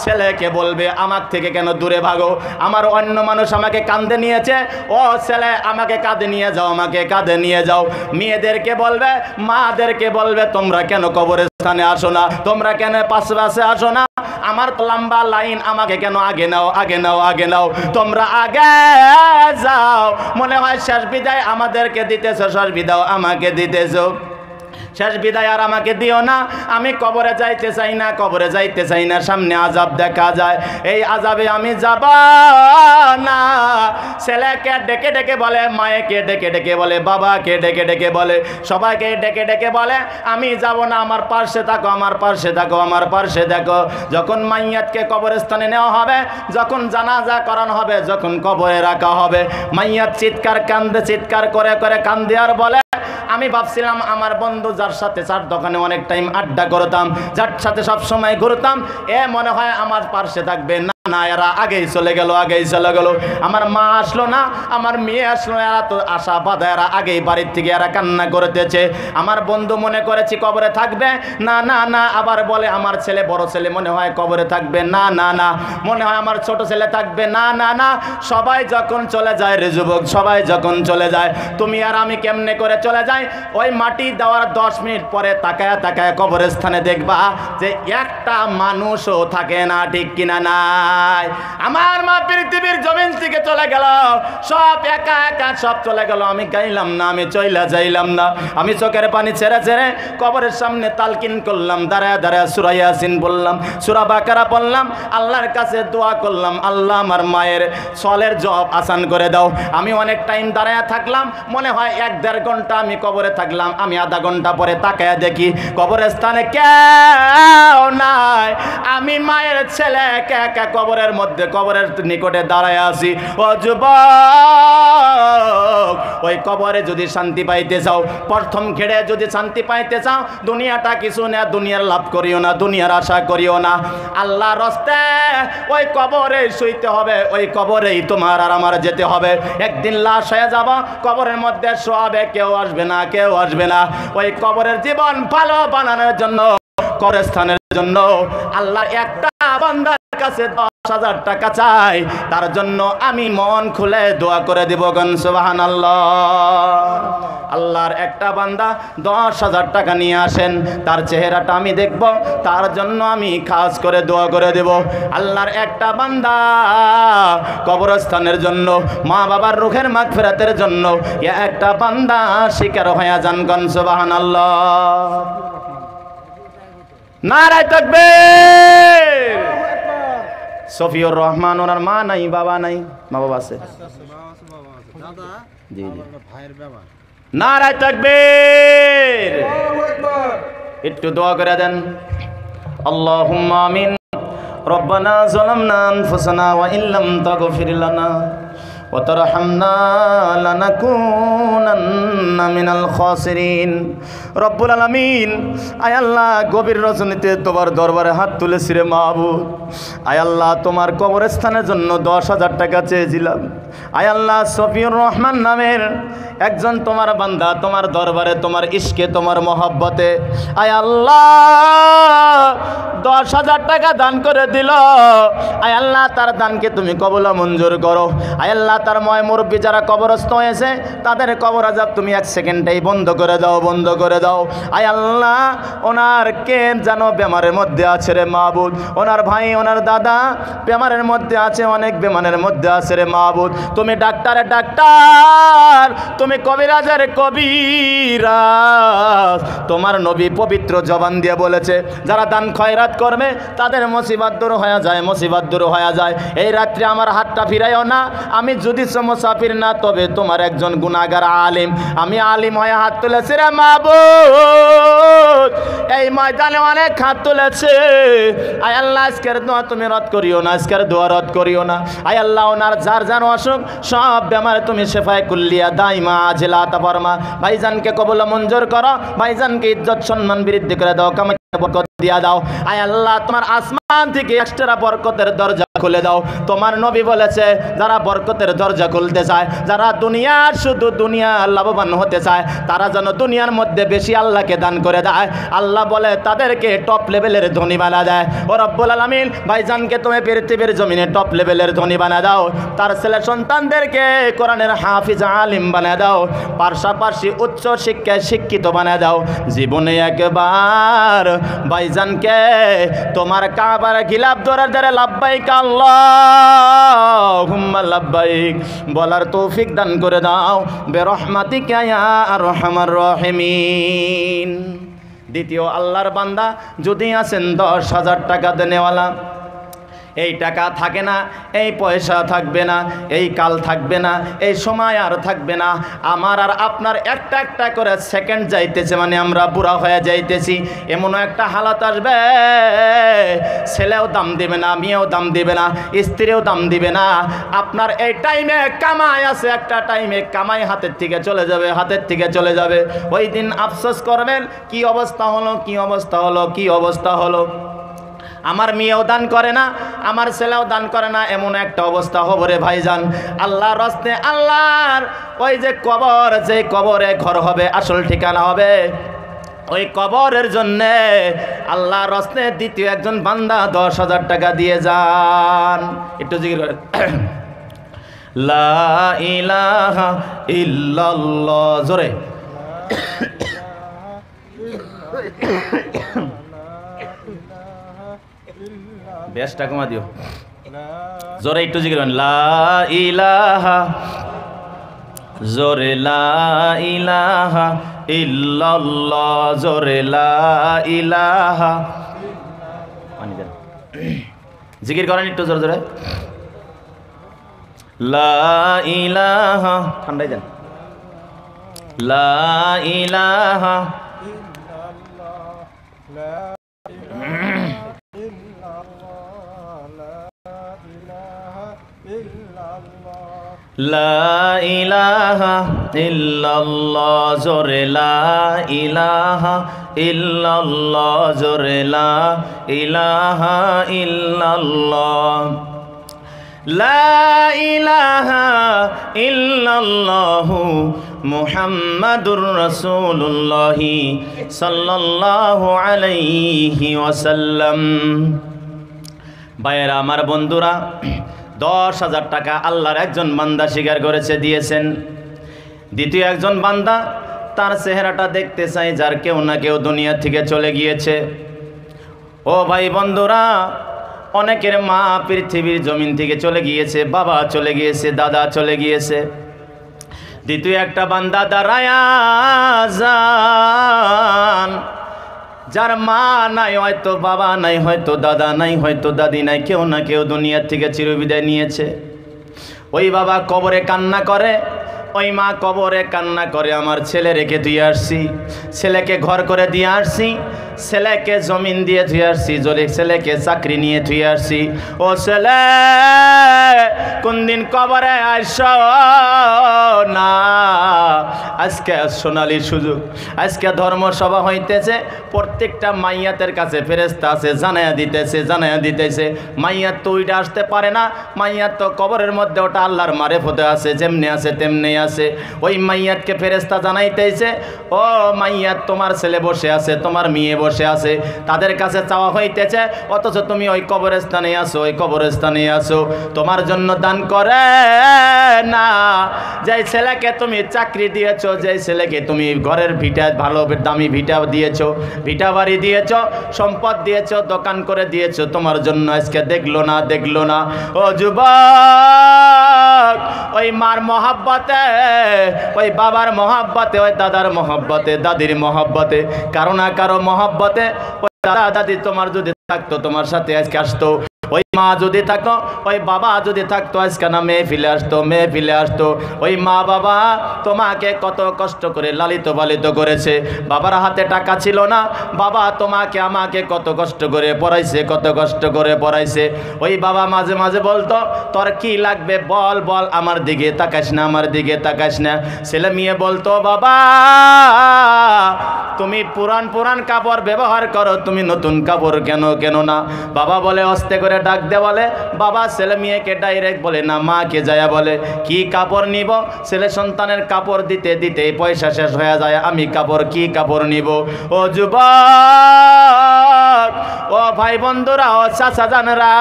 S1: ছেলেকে বলবে আমার থেকে কেন দূরে ভাগো, আমার অন্য মানুষ আমাকে কাঁদে নিয়েছে, ও ছেলে আমাকে কাঁদে নিয়ে যাও, আমাকে কাঁদে নিয়ে যাও। মেয়েদেরকে বলবে, মাদেরকে বলবে তোমরা কেন কবরস্থানে আসো না, তোমরা কেন পাশে পাশে আসো না, আমার তো লম্বা লাইন, আমাকে কেন আগে নাও, আগে নাও, আগে নাও, তোমরা আগে যাও। মনে হয় শেষ বিদায় আমাদেরকে দিতেছো, শেষ বিদায় আমাকে দিতেছো, শেষ বিদায় আর আমাকে দিও না। আমি কবরে যাইতে চাই না, কবরে যাইতে চাই না, সামনে আযাব দেখা যায়, এই আযাবে আমি যাব না। ছেলেকে ডেকে ডেকে বলে, মায়েকে ডেকে ডেকে বলে, বাবাকে ডেকে ডেকে বলে, সবাইকে ডেকে ডেকে বলে আমি যাব না, আমার পাশে থাকো, আমার পাশে থাকো, আমার পাশে থাকো। যখন মাইয়াতকে কবরস্থানে নেওয়া হবে, যখন জানাজা করানো হবে, যখন কবরে রাখা হবে, মাইয়াত চিৎকার কান্দে, চিৎকার করে করে কান্দে আর বলে আমি ভাবছিলাম আমার বন্ধু যার সাথে চার দোকানে অনেক টাইম আড্ডা করতাম, যার সাথে সব সময় ঘুরতাম, এ মনে হয় আমার পাশে থাকবে না। না, এরা আগেই চলে গেল, আগেই চলে গেল। আমার মা আসলো না, আমার মেয়ে আসলো, এরা তো আশা বাধা, এরা আগেই বাড়ির থেকে এরা কান্না করতেছে। আমার বন্ধু মনে করেছি কবরে থাকবে, না না না। আবার বলে আমার ছেলে, বড় ছেলে মনে হয় কবরে থাকবে, না না না। মনে হয় আমার ছোট ছেলে থাকবে, না না না। সবাই যখন চলে যায় রে যুবক, সবাই যখন চলে যায়, তুমি আর আমি কেমনে করে চলে যাই? ওই মাটি দেওয়ার 10 মিনিট পরে তাকায় তাকায় কবরস্থানে দেখবা যে একটা মানুষও থাকে না, ঠিক কিনা না? আমার মা পৃথিবীর জমিন থেকে চলে গেল, সব একা একা সব চলে গেল। আমি গাইলাম না, আমি চইলা যাইলাম না, আমি চোখের পানি ছেড়ে ছেড়ে কবরের সামনে তালকিন করলাম, দাঁড়ায় দাঁড়ায় সূরা ইয়াসিন বললাম, সূরা বাকারা পড়লাম, আল্লাহর কাছে দোয়া করলাম, আল্লাহ আমার মায়ের সলের জব আসান করে দাও। আমি অনেক টাইম দাঁড়ায় থাকলাম, মনে হয় 1-1.5 ঘন্টা আমি কবরে থাকলাম। আমি আধা ঘন্টা পরে তাকায় দেখি কবরস্থানে কেউ নাই। আমি মায়ের ছেলে একা একা কবরের মধ্যে, কবরের নিকটে দাঁড়ায় আছি। ও যুবক, ওই কবরে যদি শান্তি পাইতে চাও, প্রথম ঘেড়ে যদি শান্তি পাইতে চাও, দুনিয়াটা কিছু না, দুনিয়ার লাভ করিও না, দুনিয়ার আশা করিও না, আল্লাহর রাস্তে ওই কবরে শুইতে হবে, ওই কবরেই তোমার আর আমার যেতে হবে। একদিন লাশ হয়ে যাব, কবরের মধ্যে শোয়াবে, কেউ আসবে না, কেউ আসবে না। ওই কবরের জীবন ভালো বানানোর জন্য, কবরস্থানের জন্য আল্লাহ একটা বান্দার কাছে 10,000 টাকা চাই, তার জন্য আমি মন খুলে দোয়া করে দিব, গন সুবহানাল্লাহ। আল্লাহর একটা বান্দা 10,000 টাকা নিয়ে আসেন, তার চেহারাটা আমি দেখব, তার জন্য আমি খাস করে দোয়া করে দেব। আল্লাহর একটা বান্দা কবরস্থানের জন্য, মা বাবার রুহের মাগফিরাতের জন্য একটা বান্দা শিকার হয়ে যান, গন সুবহানাল্লাহ। নারায়ে তাকবীর। সফিউর রহমান, ওনার মা নাই বাবা নাই? মা বাবা আছে? জি জি। নারায়ে তাকবীর। একটু দোয়া করে দেন। আল্লাহুম্মা আমিন। রব্বানা যালামনা আনফুসানা ওয়া ইল্লাম তাগফির লানা ওয়া তারহামনা লানাকুনান্না মিনাল খাসিরিন। রব্বুল আলামিন, আয় আল্লাহ, গভীর রজনীতে তোমার দরবারে হাত তুলেছি রে মাহবুব। আয় আল্লাহ, তোমার কবরস্থানের জন্য 10,000 টাকা চেয়েছিলাম। আয় আল্লাহ, সফিউর রহমান নামের একজন তোমার বান্দা তোমার দরবারে তোমার ইশকে তোমার মহব্বতে আয় আল্লাহ 10,000 টাকা দান করে দিল। আয় আল্লাহ, তার দানকে তুমি কবুল মঞ্জুর করো। আয় আল্লাহ, তার ময় মুরব্বী যারা কবরস্থ হয়েছে তাদের কবর আযাব তুমি 1 সেকেন্ডেই বন্ধ করে দাও, বন্ধ করে দাও। আয় আল্লাহ, ওনার কে যেন বেমারের মধ্যে আছে রে মাহবুব, ওনার ভাই ওনার দাদা বেমারের মধ্যে আছে, অনেক বেমারের মধ্যে আছে রে মাহবুব। তুমি ডাক্তারের ডাক্তার, তুমি কবিরাজের কবিরাজ। তোমার নবী পবিত্র জবান দিয়ে বলেছে, যারা দান খয়রাত করবে তাদের মুসিবত দূর হয়ে যায়, মুসিবত দূর হয়ে যায়। এই রাত্রে আমার হাতটা ফিরাইও না, আমি যদি মুসাফির না তবে তোমার একজন গুনাহগার আলিম, আমি আলিম হয়ে হাত তুলেছি রে মাহবুব। এই ময়দানে অনেক হাত তুলেছে। আয় আল্লাহ, আজকের দোয়া তুমি রদ করিও না, আজকের দোয়া রদ করিও না। আয় আল্লাহ, ওনার যার যার অসুখ সব বেমারে তুমি শেফায়ে কুল্লিয়া দাইমা আজলা তাবরমা। ভাইজানকে কবুল মঞ্জুর করো, ভাইজানকে ইজ্জত সম্মান বৃদ্ধি করে দাও, কামাই বরকত দিয়া দাও। আয় আল্লাহ, তোমার আসমান থেকে এক্সট্রা বরকতের দরজা খুলে দাও। তোমার নবী বলেছে, যারা বরকতের দরজা খুলতে চায়, যারা দুনিয়ার শুধু দুনিয়া লাভবান হতে চায়, তারা যেন দুনিয়ার মধ্যে বেশি আল্লাহকে দান করে দেয়। আল্লাহ বলে তাদেরকে টপ লেভেলের ধনী বানা দেয়। ও রব্বুল আলামিন, ভাইজানকে তুমি পৃথিবীর জমিনে টপ লেভেলের ধনী বানা দাও। তার ছেলে সন্তানদেরকে কোরআনের হাফিজ আলিম বানা দাও, পাশাপাশি উচ্চ শিক্ষায় শিক্ষিত বানা দাও। জীবনে একবার ভাইজানকে তোমার কাবার গিলাফ ধরে ধরে লাব্বাইক আল্লাহুম্মা লাব্বাইক বলার তৌফিক দান করে দাও বিরহমাতিকা ইয়া আরহামার রাহিমিন। দ্বিতীয় আল্লাহর বান্দা যদি আছেন 10,000 টাকা দেনেওয়ালা, এই টাকা থাকে না, এই পয়সা থাকবে না, এই কাল থাকবে না, এই সময় আর থাকবে না। আমার আর আপনার একটা একটা করে সেকেন্ড যাইতেছে, মানে আমরা বুড়া হয়ে যাইতেছি। এমন একটা হালাত আসবে, ছেলেও দাম দিবে না, মেয়েও দাম দিবে না, স্ত্রীও দাম দিবে না। আপনার এই টাইমে কামাই আছে, একটা টাইমে কামাই হাতের থেকে চলে যাবে, হাতের থেকে চলে যাবে। ওই দিন আফসোস করবেন, কি অবস্থা হলো, কি অবস্থা হলো, কি অবস্থা হলো। আমার মেয়েও দান করে না, আমার ছেলেও দান করে না, এমন একটা অবস্থা হবে রে ভাইজান। আল্লাহর রাস্তে, আল্লাহর ওই যে কবর, যে কবরে ঘর হবে, আসল ঠিকানা হবে, ওই কবরের জন্যে আল্লাহর রাস্তে দ্বিতীয় একজন বান্দা 10,000 টাকা দিয়ে যান। একটু জিকির করে লা ইলাহা ইল্লাল্লাহ, জোরে বেশটা কমা দিও, জোরে একটু জিকির করেন লা ইলাহা, জোরে লা ইলাহা ইল্লাল্লাহ, জোরে লা ইলাহা। পানি দেন, জিকির করেন একটু জোরে জোরে লা ইলাহা, ঠান্ডাই দেন লা ইলাহা লা ইলাহা ইল্লাল্লাহ, জোরে লা ইলাহা ইল্লাল্লাহ, জোরে লা ইলাহা ইল্লাল্লাহ, লা ইলাহা ইল্লাল্লাহু মুহাম্মাদুর রাসূলুল্লাহ সাল্লাল্লাহু আলাইহি ওয়াসাল্লাম। ভাইয়েরা আমার, বন্ধুরা, 10,000 টাকা আল্লাহর একজন বান্দা স্বীকার করেছে, দিয়েছেন। দ্বিতীয় একজন বান্দা, তার চেহারাটা দেখতে চাই, যার কেউ না কেউ দুনিয়া থেকে চলে গিয়েছে। ও ভাই বন্ধুরা, অনেকের মা পৃথিবীর জমিন থেকে চলে গিয়েছে, বাবা চলে গিয়েছে, দাদা চলে গিয়েছে। দ্বিতীয় একটা বান্দা দাঁড়ায়া যান, যার মা নাই, হয়তো বাবা নাই, হয়তো দাদা নাই, হয়তো দাদি নাই, কেউ না কেউ দুনিয়ার থেকে চিরবিদায় নিয়েছে। ওই বাবা কবরে কান্না করে, ওই মা কবরে কান্না করে, আমার ছেলে রেখে দিয়ে আসছি, ছেলেকে ঘর করে দিয়ে আসছি, ছেলেকে জমিন দিয়ে ধুয়ে আসছি, ছেলেকে চাকরি নিয়ে ধুয়ে আসছি। ও ছেলে, কোন দিন কবরে আইস না? আজকে সোনালী সুযোগ, আজকে ধর্মসভা হইতেছে, প্রত্যেকটা মাইয়াতের কাছে ফেরেশতা আছে, জানায়া দিতেছে। মাইয়াত তো ওইটা আসতে পারে না, মাইয়াত তো কবরের মধ্যে, ওটা আল্লাহর মারেফতে আছে, যেমনি আছে তেমনি আছে। ওই মাইয়াতকে ফেরেশতা জানাইতেছে, ও মাইয়াত, তোমার ছেলে বসে আছে, তোমার মেয়ে বসে আছে, তাদের কাছে চাওয়া হইতেছে, অথচ তুমি ওই কবরস্থানে আসো, ওই কবরস্থানে আসো, তোমার জন্য দান করে না। যে ছেলেকে তুমি চাকরি দিয়েছো, যে ছেলেকে তুমি ঘরের ভিটা, ভালো দামি ভিটা দিয়েছো, ভিটা বাড়ি দিয়েছো, সম্পদ দিয়েছো, দোকান করে দিয়েছো, তোমার জন্য আজকে দেখলো না। ও যুবক, ওই মার মহাব্বতে, ওই বাবার মহাব্বতে, ওই দাদার মহাব্বতে, দাদির মহাব্বতে, কারো না কারো মহাব্বতে, ওই দাদা দাদি তোমার যদি থাকতো, তোমার সাথে আজকে আসতো। ওই মা যদি থাকো, ওই বাবা যদি থাকতো, আজকে না মেহফিলে আসতো। ওই মা বাবা তোমাকে কত কষ্ট করে লালিত পালিত করেছে, বাবার হাতে টাকা ছিল না, বাবা তোমাকে আমাকে কত কষ্ট করে পড়াইছে। ওই বাবা মাঝে মাঝে বলতো, তোর কি লাগবে বল, আমার দিকে তাকাস না। ছেলে মেয়ে বলতো, বাবা তুমি পুরান কাপড় ব্যবহার করো, তুমি নতুন কাপড় কেন না? বাবা বলে, আস্তে করে ডাক দে, বলে বাবা ছেলে মেয়েকে ডাইরেক্ট বলে না, মাকে যায় বলে, কি কাপড় নিব? ছেলে সন্তানের কাপড় দিতে দিতে পয়সা শেষ হয়ে যায়, আমি কি কাপড় নিব? ও যুবক, ও ভাই বন্ধুরা, ও চাচা জানরা,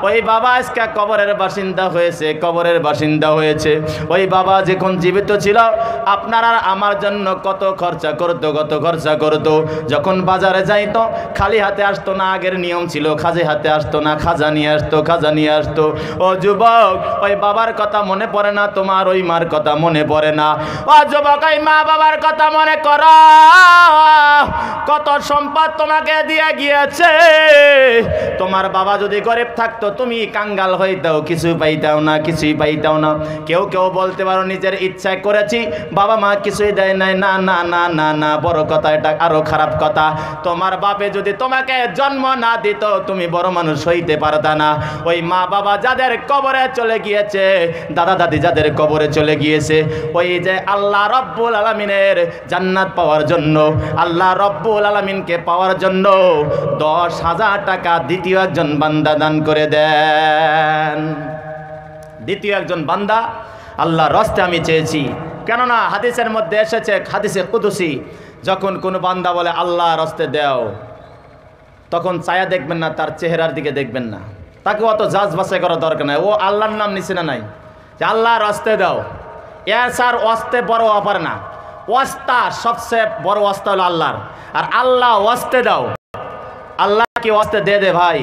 S1: ওই বাবা আজকে কবরের বাসিন্দা হয়েছে। ওই বাবা যখন জীবিত ছিল, আপনার আর আমার জন্য কত খরচা করতো। যখন বাজারে যাইতো, খালি হাতে আসতো না, আগের নিয়ম ছিল খালি হাতে আসতো না, খাজা নিয়ে আসতো। ও যুবক, ওই বাবার কথা মনে পড়ে না তোমার? ওই মার কথা মনে পড়ে না? ও যুবক, ওই মা বাবার কথা মনে করো, কত সম্পদ তোমাকে দিয়ে গিয়েছে। তোমার বাবা যদি গরিব থাকতো, তুমি কাঙ্গাল হইতাও, কিছুই পাইতাও না। কেউ বলতে পারো নিজের ইচ্ছায় করেছি, বাবা মা কিছুই দেয় নাই। না, বড় কথা, এটা আরো খারাপ কথা। তোমার বাপে যদি তোমাকে জন্ম না দিত, তুমি বড় মানুষ হইতে পারতা না। ওই মা বাবা যাদের কবরে চলে গিয়েছে, দাদা দাদি যাদের কবরে চলে গিয়েছে, ওই যে আল্লাহ রব্বুল আলামিনের জান্নাত পাওয়ার জন্য, আল্লাহ রব্বুল আলামিনকে পাওয়ার জন্য 10,000 টাকা দ্বিতীয় একজন বান্দা দান করে দেন। দ্বিতীয় একজন বান্দা, আল্লাহর রাস্তে আমি চেয়েছি। কেননা হাদিসের মধ্যে এসেছে, হাদিসে কুদসি, যখন কোনো বান্দা বলে আল্লাহর রাস্তে দাও, তখন ছায়া দেখবেন না, তার চেহারার দিকে দেখবেন না, তাকে অত যাচ বাছাই করার দরকার নাই। ও আল্লাহর নাম নিছে না নাই, যে আল্লাহর রাস্তে দাও, এর স্যার ওয়াস্তে বড় অপার না। ওয়াস্তা সবচেয়ে বড় ওয়াস্তা হলো আল্লাহর, আর আল্লাহ ওয়াস্তে দাও, আল্লাহ কি ওয়াস্তে দে ভাই।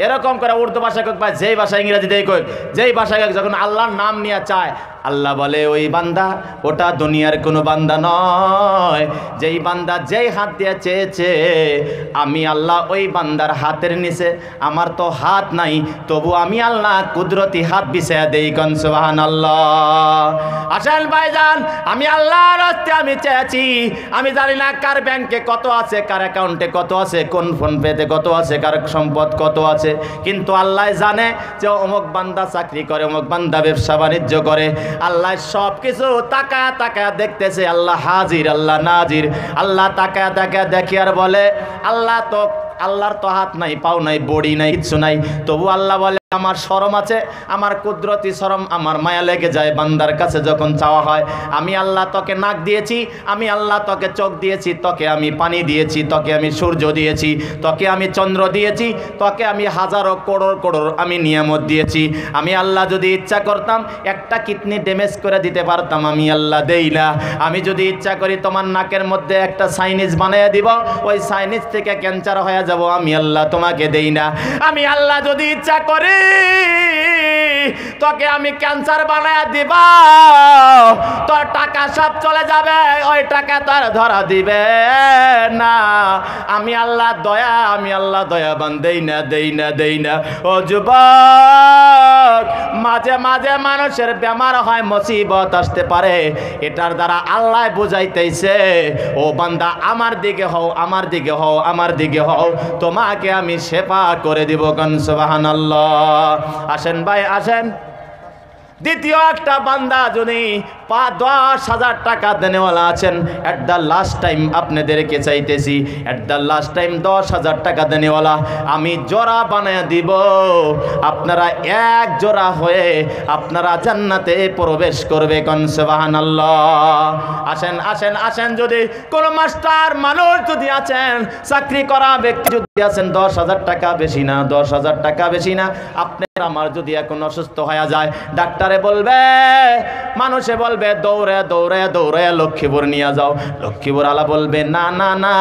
S1: এরকম করে উর্দু ভাষা কোক বা যেই ভাষা ইংরেজি দিয়ে কোক, যেই ভাষায় যখন আল্লাহর নাম নিয়ে চায়, আল্লাহ বলে ওই বান্দা, ওটা দুনিয়ার কোনো বান্দা নয়। যেই বান্দা যেই হাত দিয়ে চেয়েছে, আমি আল্লাহ ওই বান্দার হাতের নিচে, আমার তো হাত নাই, তবু আমি আল্লাহ কুদরতি হাত বিছায়া দেই। কোন সুবহানাল্লাহ। আসেন ভাইজান, আমি আল্লাহর রাস্তে আমি চেয়েছি, আমি জানি না কার ব্যাংকে কত আছে, কার অ্যাকাউন্টে কত আছে, কোন ফোন পেতে কত আছে, কার সম্পদ কত আছে, কিন্তু আল্লাহ জানে যে অমুক বান্দা চাকরি করে, অমুক বান্দা ব্যবসা বাণিজ্য করে। আল্লাহ সব কিছু তাকায়া দেখতেছে, আল্লাহ হাজির, আল্লাহ নাজির। আল্লাহ তাকায়া দেখি আর বলে, আল্লাহর তো হাত নাই, পাও নাই, বডি নাই, কিচ্ছু নাই, তবু আল্লাহ বলে আমার শরম আছে, আমার কুদরতি শরম, আমার মায়া লেগে যায় বান্দার কাছে যখন চাওয়া হয়। আমি আল্লাহ তোকে নাক দিয়েছি, আমি আল্লাহ তোকে চোখ দিয়েছি, তোকে আমি পানি দিয়েছি, তোকে আমি সূর্য দিয়েছি, তোকে আমি চন্দ্র দিয়েছি, তোকে আমি হাজারো করোড় আমি নিয়ামত দিয়েছি। আমি আল্লাহ যদি ইচ্ছা করতাম একটা কিডনি ড্যামেজ করে দিতে পারতাম, আমি আল্লাহ দেই না। আমি যদি ইচ্ছা করি তোমার নাকের মধ্যে একটা সাইনিজ বানিয়ে দিব, ওই সাইনিজ থেকে ক্যান্সার হয়ে যাব, আমি আল্লাহ তোমাকে দেই না। আমি আল্লাহ যদি ইচ্ছা করি তোকে আমি ক্যান্সার বানায় দিব, তোর টাকা সব চলে যাবে, ওই টাকা তার ধরা দিবে না। আমি আল্লাহ দয়া, আমি আল্লাহ দয়াবান, দেই না। ও যুবক, মাঝে মাঝে মানুষের বেমার হয়, মুসিবত আসতে পারে, এটার দ্বারা আল্লাহ বুঝাইতেছে ও বান্দা আমার দিকে হও, আমার দিকে হও, আমার দিকে হও, তোমাকে আমি সেবা করে দিব। কোন সুবহানাল্লাহ। আসেন ভাই আসেন। দ্বিতীয় একটা বান্দা যদি 10,000 টাকা দেনেওয়ালা আছেন, এট দ্য লাস্ট টাইম আপনাদেরকে চাইতেছি, এট দ্য লাস্ট টাইম 10,000 টাকা দেনেওয়ালা আমি জোড়া বানায় দিব, আপনারা এক জোড়া হয়ে আপনারা জান্নাতে প্রবেশ করবে। কোন সুবহানাল্লাহ। আসেন আসেন আসেন। যদি কোন মাস্টার মানুষ যদি আছেন, চাকরি করা ব্যক্তি যদি আছেন, 10,000 টাকা বেশি না, 10,000 টাকা বেশি না। আপনার আমার যদি এখন অসুস্থ হয়ে যায়, ডাক্তারে বলবে, মানুষে বলবে দৌড়ে দৌড়ে দৌড়ে লক্ষ্মীপুর নিয়ে যাও, লক্ষ্মীপুর আলা বলবে না না না,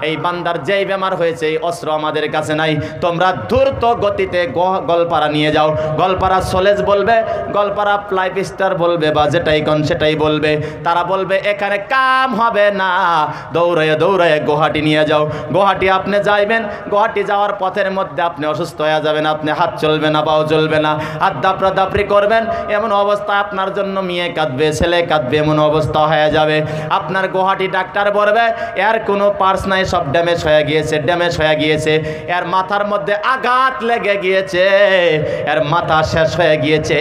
S1: এই বান্দার যেই বেমার হয়েছে এই অস্ত্র আমাদের কাছে নাই, তোমরা দ্রুত গতিতে গলপাড়া নিয়ে যাও। গলপাড়া সলেজ বলবে, গলপাড়া লাইফ স্টার বলবে, বা যেটাই কোন সেটাই বলবে, তারা বলবে এখানে কাম হবে না, দৌড়ে দৌড়ে গুয়াহাটি নিয়ে যাও। গুয়াহাটি আপনি যাইবেন, গুয়াহাটি যাওয়ার পথের মধ্যে আপনি অসুস্থ হয়ে যাবেন, আপনি হাত চলবে না, পাও চলবে না, হাত দাপড়া দাপড়ি করবেন, এমন অবস্থা আপনার জন্য মেয়ে কাঁদবে, ছেলে কাঁদবে, এমন অবস্থা হয়ে যাবে। আপনার গুয়াহাটি ডাক্তার বলবে এর কোনো পার্স নাই, সব ড্যামেজ হয়ে গিয়েছে, ড্যামেজ হয়ে গিয়েছে, এর মাথার মধ্যে আঘাত লেগে গিয়েছে, এর মাথা শেষ হয়ে গিয়েছে,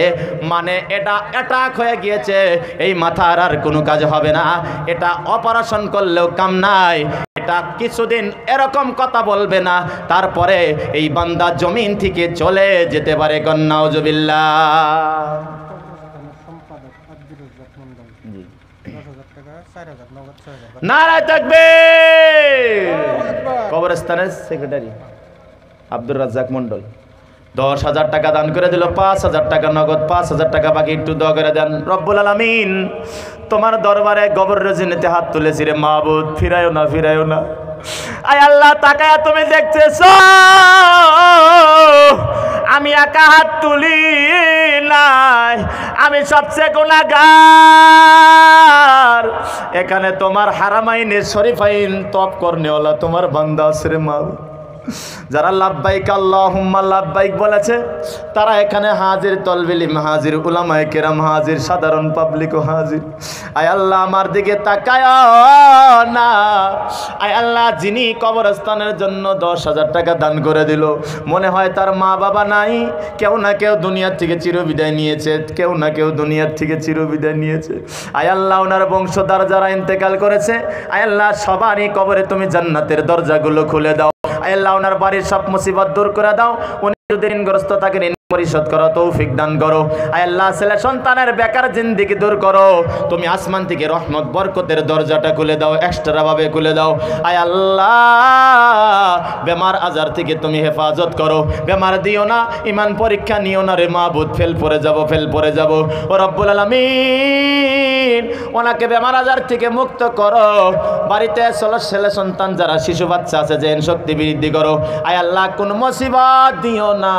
S1: মানে এটা অ্যাটাক হয়ে গিয়েছে, এই মাথার আর কোনো কাজ হবে না, এটা অপারেশন করলেও কাম নাই, এটা কিছুদিন এরকম কথা বলবে না, তারপরে এই বান্দা জমিন থেকে চলে যেতে পারে। নাউজুবিল্লাহ। নারায়ে তাকবীর। কবরস্থানের সেক্রেটারি আব্দুর রাজ্জাক মন্ডল 10,000 টাকা দান করে দিল, 5,000 টাকা নগদ, 5,000 টাকা বাকি, একটু দোয়া করে দেন। রব্বুল আলামিন, তোমার দরবারে গবর রজনীতে হাত তুলেছি রে মাবুদ, ফিরায়ও না, ফিরায়ও না। আয় আল্লাহ, তাকায়া তুমি দেখতেছো, আমি একা হাত তুলি নাই, আমি সবচেয়ে গুনাহগার। এখানে তোমার হারামাইনে শরীফাইন তপ করনেওয়ালা তোমার বান্দা আছে রে মাবুদ, যারা লাব্বাইক আল্লাহুম্মা লাব্বাইক বলেছে, তারা এখানে হাজির, তলবিল ইলম হাজির, উলামায়ে কেরাম হাজির, সাধারণ পাবলিকও হাজির। আয় আল্লাহ, আমার দিকে তাকায় না। আয় আল্লাহ, যিনি কবরস্থানের জন্য 10,000 টাকা দান করে দিল, মনে হয় তার মা বাবা নাই, কেউ না কেউ দুনিয়ার থেকে চিরবিদায় নিয়েছে, কেউ না কেউ দুনিয়ার থেকে চিরবিদায় নিয়েছে। আয় আল্লাহ, ওনার বংশধর যারা ইন্তেকাল করেছে, আয় আল্লাহ, সবারই কবরে তুমি জান্নাতের দরজাগুলো খুলে দাও। আয় আল্লাহ, ওনার বাড়ির সব মুসিবত দূর করে দাও, উনি যদি ঋণগ্রস্ত থাকেন ঋণ পরিশোধ করো, তৌফিক দান করো। আয় আল্লাহ, ছেলে সন্তানের বেকার জিন্দেগি দূর করো, তুমি আসমান থেকে রহমত বরকতের দরজাটা খুলে দাও, এক্সট্রা ভাবে খুলে দাও। আয় আল্লাহ, বেমার আজার থেকে তুমি হেফাজত করো, বেমার দিও না, ইমান পরীক্ষা নিও না রে মাবুদ, ফেল পড়ে যাব, ফেল পড়ে যাব। ও রব্বুল আলামিন, ওনাকে বেমার আজার থেকে মুক্ত করো, বাড়িতে ছেলে সন্তান যারা শিশু বাচ্চা আছে, জেন শক্তি বৃদ্ধি করো। আয় আল্লাহ, কোন মুসিবত দিও না।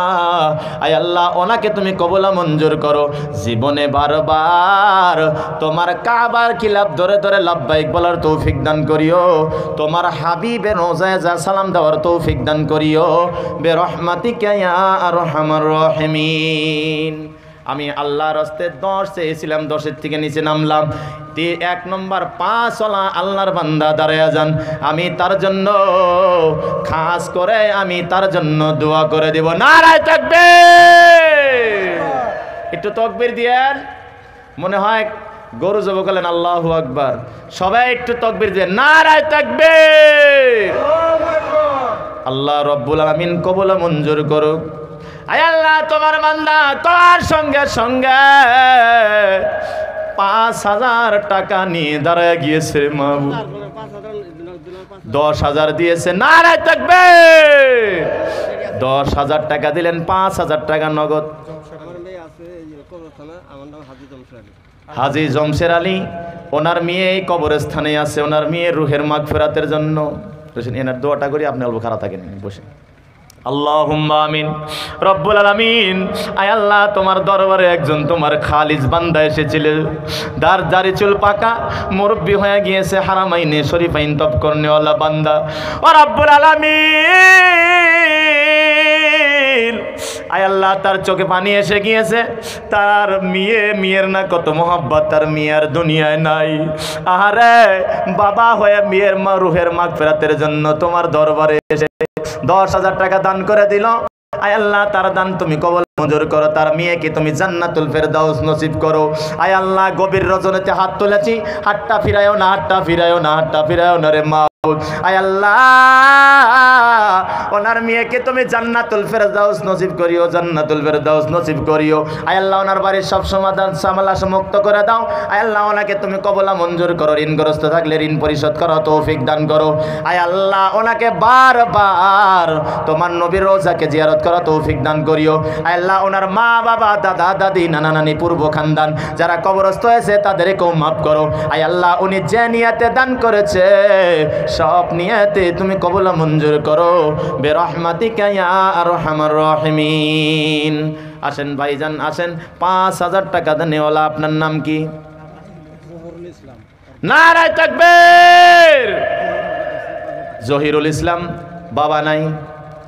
S1: আয় আল্লাহ, ওনাকে তুমি কবুল মঞ্জুর করো। জীবনে বারবার তোমার কাবার খিলাফ ধরে ধরে লাব্বাইক বলার তৌফিক দান করিও, তোমার হাবিবের রোজায় যা সালাম দেওয়ার তৌফিক দান করিও, বিরহমাতিকা ইয়া আরহামার রাহিমিন। আমি আল্লাহর রাস্তে 10 চেয়েছিলাম, 10-এর থেকে নিচে নামলাম। 1 নম্বর 5 ওয়ালা আল্লাহর বান্দা দাঁড়ায়া যান, আমি তার জন্য খাস করে আমি তার জন্য দোয়া করে দেব। নারায়ে তাকবীর। একটু তাকবীর দিয়েন, মনে হয় গরু জব করলেন। আল্লাহু আকবার। সবাই একটু তাকবীর দিবেন। নারায়ে তাকবীর। আল্লাহ রব্বুল আলামিন কবুল মঞ্জুর করুক। আয় আল্লাহ, তোমার বান্দা তোমার সঙ্গে সঙ্গে 5,000 টাকা নিয়ে দাঁড়ায় গিয়েছে মাবুদ, 10,000 দিয়েছে। নারায়ে তাকবীর। 10,000 টাকা দিলেন, 5,000 টাকা নগদ। হাজী জমশের আলী, ওনার মেয়ে এই কবরস্থানে আছে, ওনার মেয়ের রুহের মাগফিরাতের জন্য এনার দোয়াটা করি। আপনি অল্প খারাপ থাকেন, বসে আল্লাহুম্মা আমিন। রব্বুল আলামিন, আয় আল্লাহ, তোমার দরবারে একজন তোমার খালিস বান্দা এসেছিল, দাড়ি চুল পাকা, মুরব্বি হয়ে গিয়েছে, হারামাইনে শরীফাইন তপ করনেওয়ালা বান্দা। ও রব্বুল আলামিন, আয় আল্লাহ, তার চোখে পানি এসে গিয়েছে, তার মেয়ের না কত মোহাব্বত, তার মেয়ের দুনিয়ায় নাই। আহারে বাবা হয়ে মেয়ের রুহের মাগফিরাতের জন্য তোমার দরবারে এসে 10,000 টাকা দান করে দিল। আয় আল্লাহ, তার দান তুমি কবুল মঞ্জুর করো, তার মেয়েকে তুমি জান্নাতুল ফেরদাউস নসিব করো। আয় আল্লাহ, গভীর রজনীতে হাত তুলেছি, হাতটা ফিরায়ও না, হাতটা ফিরায়ও না, হাতটা ফিরায়ও না রে মা। আয় আল্লাহ, ওনার মেয়েকে তুমি জান্নাতুল ফেরদাউস নসিব করিও, জান্নাতুল ফেরদাউস নসিব করিও। আয় আল্লাহ, ওনার বাড়ির সব সমাধান সামালা মুক্ত করে দাও। আয় আল্লাহ, ওনাকে তুমি কবুলা মঞ্জুর করো, ঋণগ্রস্ত থাকলে ঋণ পরিশোধ করো, তৌফিক দান করো। আয় আল্লাহ, ওনাকে বারবার তোমার নবীর রোজাকে জিয়ারত করো, তৌফিক দান করিও। আয় আল্লাহ, ওনার মা বাবা, দাদা দাদি, নানা নানি, পূর্ব খানদান যারা কবরস্থ হয়েছে তাদেরকেও মাফ করো। আয় আল্লাহ, উনি যে নিয়তে দান করেছে সব নিয়তে তুমি কবুল মঞ্জুর করো, বিরহমাতিকা ইয়া আরহামার রাহিমিন। আসেন ভাইজান, আসেন। 5,000 টাকা দেনেওয়ালা, আপনার নাম কি? নারায়ে তাকবীর। জহিরুল ইসলাম। বাবা নাই?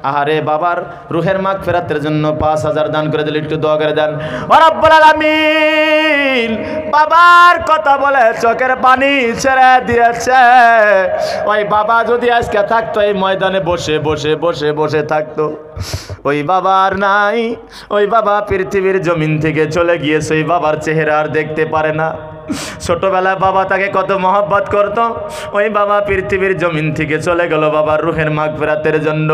S1: আহারে, বাবার রুহের মাগফিরাতের জন্য 5,000 দান করে দিলে একটু দোয়া করে দেন। ও রব্বুল আলামিন, বাবার কথা বলে চোখের পানি ছেড়ে দিয়েছে। ওই বাবা যদি আজকে থাকতো এই ময়দানে বসে বসে বসে বসে থাকতো, ওই বাবার নাই, ওই বাবা পৃথিবীর জমিন থেকে চলে গিয়েছে, ওই বাবার চেহারা আর দেখতে পারে না। ছোটবেলায় বাবা তাকে কত মহব্বত করত, ওই বাবা পৃথিবীর জমিন থেকে চলে গেল বাবার রুহের মাগফিরাতের জন্য।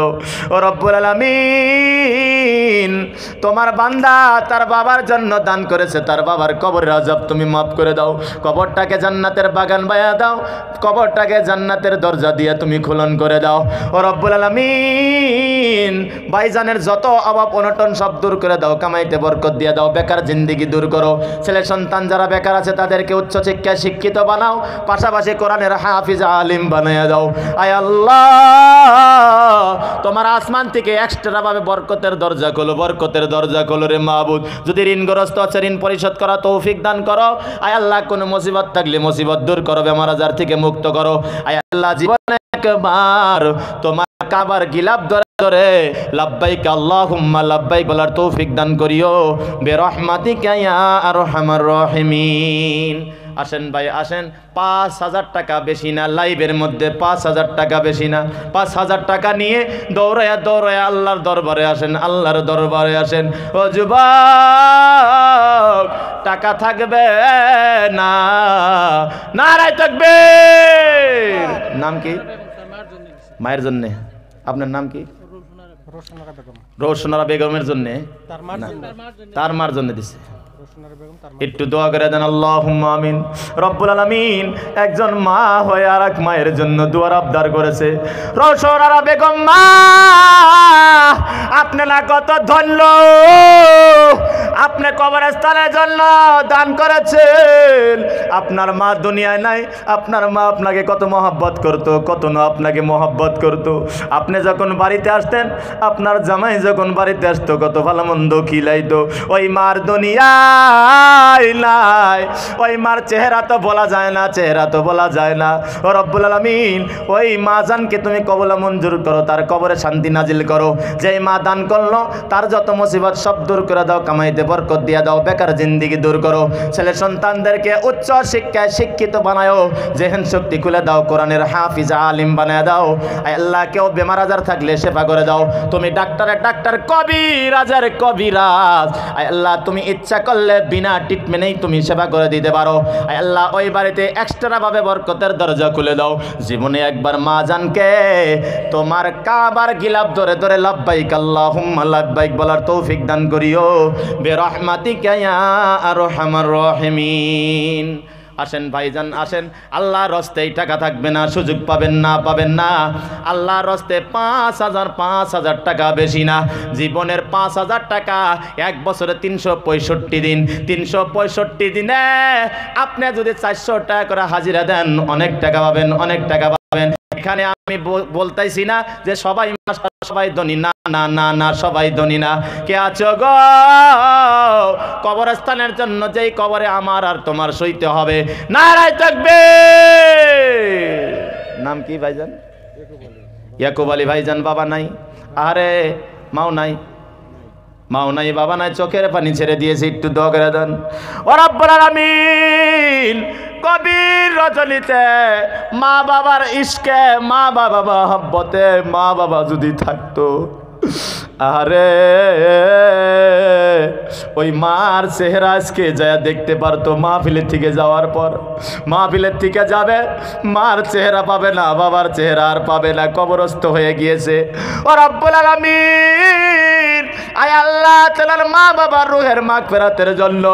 S1: ও রব্বুল আলামিন, তোমার বান্দা তার বাবার জন্য দান করেছে, তার বাবার কবরের আযাব তুমি মাফ করে দাও, কবরটাকে জান্নাতের বাগান বানিয়ে দাও, কবরটাকে জান্নাতের দরজা দিয়ে তুমি খুলন করে দাও। ও রব্বুল আলামিন, ভাইজানের যত অভাব অনটন সব দূর করে দাও, কামাইতে বরকত দিয়ে দাও, বেকার জিন্দেগি দূর করো। ছেলে সন্তান যারা বেকার আছে তাদেরকে উচ্চ শিক্ষায় শিক্ষিত বানাও, পাশাপাশি কোরআনের হাফিজ আলিম বানিয়ে দাও। আয় আল্লাহ, তোমার আসমান থেকে এক্সট্রা ভাবে বরকতের দরজা খোলো, বরকতের দরজা খোলো রে মাবুদ। যদি ঋণগ্রস্ত আছে ঋণ পরিশোধ করা তৌফিক দান করো। আয় আল্লাহ, কোনো মুসিবত থাকলে মুসিবত দূর করো, বেমার আজার থেকে মুক্ত করো। আয় আল্লাহ, জীবনে একবার তোমার কাবার গিলাফ ধরে ধরে লাব্বাইক আল্লাহুম্মা লাব্বাইক বলার তৌফিক দান করিও, বিরহমাতিকা ইয়া আরহামার রাহিমিন। আসেন ভাই, আসেন। 5,000 টাকা বেশি না, লাইভের মধ্যে 5,000 টাকা বেশি না। 5,000 টাকা নিয়ে দৌড়ায়া দৌড়ায়া আল্লাহর দরবারে আসেন, আল্লাহর দরবারে আসেন। ও যুবক, টাকা থাকবে না। নারায়ে তাকবীর। নাম কি? মায়ের জন্য। আপনার নাম কি? রোশনারা বেগমের জন্য, তার মার জন্য দিছে। একটু দোয়া করে দেন, আল্লাহুম্মা আমিন। রব্বুল আলামিন, একজন মা হয়ে আর এক মায়ের জন্য দোয়ার আবদার করেছে। রোশনারা বেগম মা, আপনি না কত ধন্য, আপনি কবরস্থানের জন্য দান করেছেন। আপনার মা দুনিয়ায় নাই, আপনার মা আপনাকে কত মহব্বত করতো, কত না আপনাকে মহব্বত করতো। আপনি যখন বাড়িতে আসতেন, আপনার জামাই যখন বাড়িতে আসতো, কত ভালো মন্দ খিলাইতো। ওই মার দুনিয়ায় নাই, ওই মার চেহারা তো বলা যায় না, চেহারা তো বলা যায় না। ও রব্বুল আলামিন, ওই মা জানকে তুমি কবুল মঞ্জুর করো, তার কবরে শান্তি নাজিল করো। যেই মা দান করলো তার যত মুসিবত সব দূর করে দাও, কামাইতে বরকত দিয়ে দাও, বেকার জিন্দেগি দূর করো। ছেলে সন্তানদেরকে উচ্চ শিক্ষায় শিক্ষিত বানায়ো, জেহেন শক্তি খুলে দাও, কোরআনের হাফিজ আলিম বানায় দাও। আল্লাহ, কেউ বেমার আজার থাকলে সেবা করে দাও। তুমি ডাক্তারের ডাক্তার, কবিরাজের কবিরাজ। আল্লাহ, তুমি ইচ্ছা করলে বিনা ট্রিটমেন্টেই তুমি সেবা করে দিতে পারো। আল্লাহ, ওই বাড়িতে এক্সট্রা ভাবে বরকতের দরজা খুলে দাও। জীবনে একবার মা জানকে তোমার কাবার গিলাফ ধরে ধরে লাব্বাইক আল্লাহুম্মা লাব্বাইক বলার তৌফিক দান করিও, বিরহমাতিকা ইয়া আরহামার রাহিমিন। আসেন ভাইজান, আসেন। আল্লাহর রাস্তায় টাকা থাকবে না, সুযোগ পাবেন না, পাবেন না। আল্লাহর রাস্তায় 5,000 টাকা বেশি না। জীবনের 5,000 টাকা, এক বছরে 365 দিন, 365 দিনে আপনি যদি 400 টাকা করে হাজিরা দেন, অনেক টাকা পাবেন, অনেক টাকা পাবেন। এখানে আমি বলতেছি না যে সবাই সবাই ধনী, না না না না, সবাই ধনী না। কে আছো গো কবরস্থানের জন্য যেই কবরে আমার আর তোমার সইতে হবে? নারায়ে তাকবীর। নাম কি ভাইজান? ইয়াকুব আলী ভাইজান। বাবা নাই? আরে মাও নাই? মাও নাই, বাবা নাই, চোখের পানি ছেড়ে দিয়েছে, একটু দোয়া করে দেন। ও রব্বুল আলামিন, কবির রজনীতে মা বাবার ইশকে, মা বাবা মহব্বতে মা বাবা যদি থাকতো, আরে ওই মার চেহারা আজকে যায় দেখতে পারতো। মাহফিলের থেকে যাওয়ার পর, মাহফিলের থেকে যাবে, মার চেহারা পাবে না, বাবার চেহারা আর পাবে না, কবরস্থ হয়ে গিয়েছে। ও রব্বুল আলামিন, আয় আল্লাহ, তাআলার মা বাবার রূহের মাগফিরাতের জন্য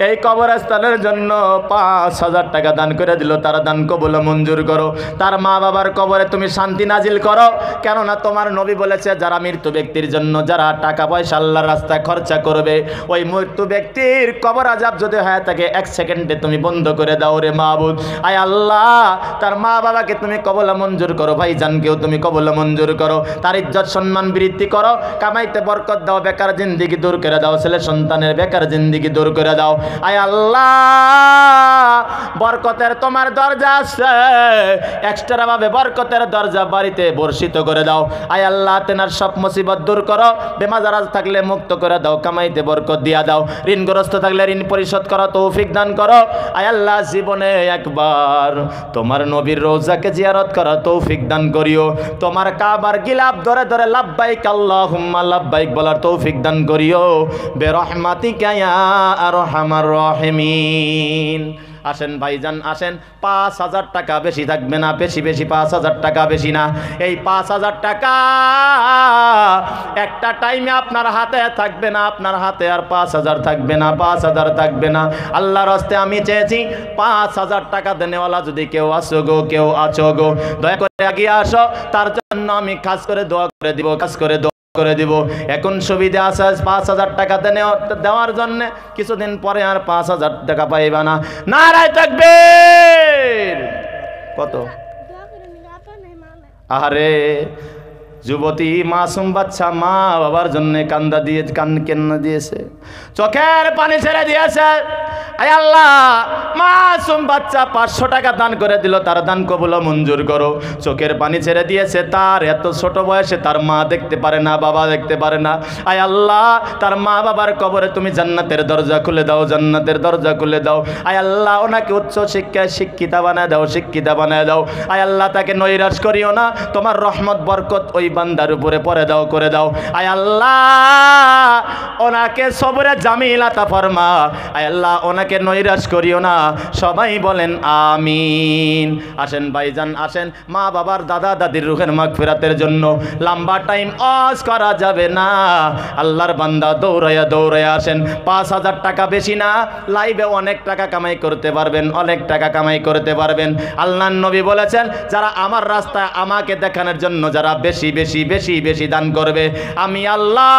S1: এই কবরস্থানের জন্য ৫,০০০ টাকা দান করে দিল। তার দান কবুল মঞ্জুর করো। তার মা বাবার কবরে তুমি শান্তি নাজিল করো। কেননা তোমার নবী বলেছে, যারা মৃত্যু ব্যক্তির জন্য যারা টাকা পয়সা আল্লাহর রাস্তায় খরচা করবে, ওই মৃত্যু ব্যক্তির কবর আযাব যদি হয় তাকে ১ সেকেন্ডে তুমি বন্ধ করে দাও রে মাবুদ। আয় আল্লাহ, তার মা বাবাকে তুমি কবুল মঞ্জুর করো, ভাইজানকেও তুমি কবুল মঞ্জুর করো। তার ইজ্জত সম্মান বৃদ্ধি করো, কামাইতে বরকত দাও, বেকার জিন্দেগি দূর করে দাও, ছেলে সন্তানের বেকার জিন্দেগি দূর করে দাও। আয় আল্লাহ, বরকতের তোমার দরজা আছে, এক্সট্রা ভাবে বরকতের দরজা বাড়িতে বর্ষিত করে দাও। আয় আল্লাহ, তেনার সব মুসিবত দূর করো, বেমাজারাজ থাকলে মুক্ত করে দাও, কামাইতে বরকত দিয়া দাও, ঋণগ্রস্ত থাকলে ঋণ পরিশোধ করো, তৌফিক দান করো। আয় আল্লাহ, জীবনে একবার তোমার নবীর রওজাকে জিয়ারত করা তৌফিক দান করিও। তোমার কাবার গিলাফ ধরে ধরে লাব্বাইক আল্লাহুম্মা লাব্বাইক বলার তৌফিক দান করিও, বিরহমাতিকা ইয়া আরহামার রাহিমিন। আসেন ভাইজান আসেন, ৫,০০০ টাকা বেশি থাকবে না, বেশি বেশি ৫,০০০ টাকা, বেশি না। এই ৫,০০০ টাকা একটা টাইমে আপনার হাতে থাকবে না, আপনার হাতে আর ৫,০০০ থাকবে না, ৫,০০০ থাকবে না। আল্লাহর হস্তে আমি চেয়েছি ৫,০০০ টাকা দেনেওয়ালা যদি কেউ আসো গো, কেউ আছো গো, দয়া করে এগিয়ে আসো, তার জন্য আমি খাস করে দোয়া করে দিব, খাস করে করে দিব। এখন সুবিধা আছে ৫,০০০ টাকা দেওয়ার জন্য, কিছুদিন পরে আর ৫,০০০ টাকা পাইবা না। নারায়ে তাকবীর। কত? আরে যুবতী মাসুম বাচ্চা মা বাবার জন্য কান্দা দিয়ে কান্না দিয়েছে, চোখের পানি ছেড়ে দিয়েছে। আয় আল্লাহ, মাসুম বাচ্চা ৫০০ টাকা দান করে দিল, তার দান কবুল মঞ্জুর করো। চোখের পানি ছেড়ে দিয়েছে, তার এত ছোট বয়সে তার মা দেখতে পারে না, বাবা দেখতে পারে না। আয় আল্লাহ, তার মা বাবার কবরে তুমি জান্নাতের দরজা খুলে দাও, জান্নাতের দরজা খুলে দাও। আয় আল্লাহ, ওনাকে উচ্চ শিক্ষায় শিক্ষিতা বানায় দাও, শিক্ষিতা বানায় দাও। আয় আল্লাহ, তাকে নৈরাশ করিও না, তোমার রহমত বরকত ওই বান্দার উপরে পরে দাও, করে দাও। আয় আল্লাহ, ওনাকে সবরে জামিল আতা ফরমা। আয় আল্লাহ, ওনাকে নৈরাশ করিও না। সবাই বলেন আমিন। আসেন ভাইজান আসেন, মা বাবার দাদা দাদির রুহের মাগফিরাতের জন্য লম্বা টাইম ওয়াজ করা যাবে না। আল্লাহর বান্দা দৌড়াইয়া দৌড়াইয়া আসেন। ৫,০০০ টাকা বেশি না, লাইভে অনেক টাকা কামাই করতে পারবেন, অনেক টাকা কামাই করতে পারবেন। আল্লাহর নবী বলেছেন, যারা আমার রাস্তায় আমাকে দেখানোর জন্য যারা বেশি বেশি বেশি বেশি দান করবে, আমি আল্লাহ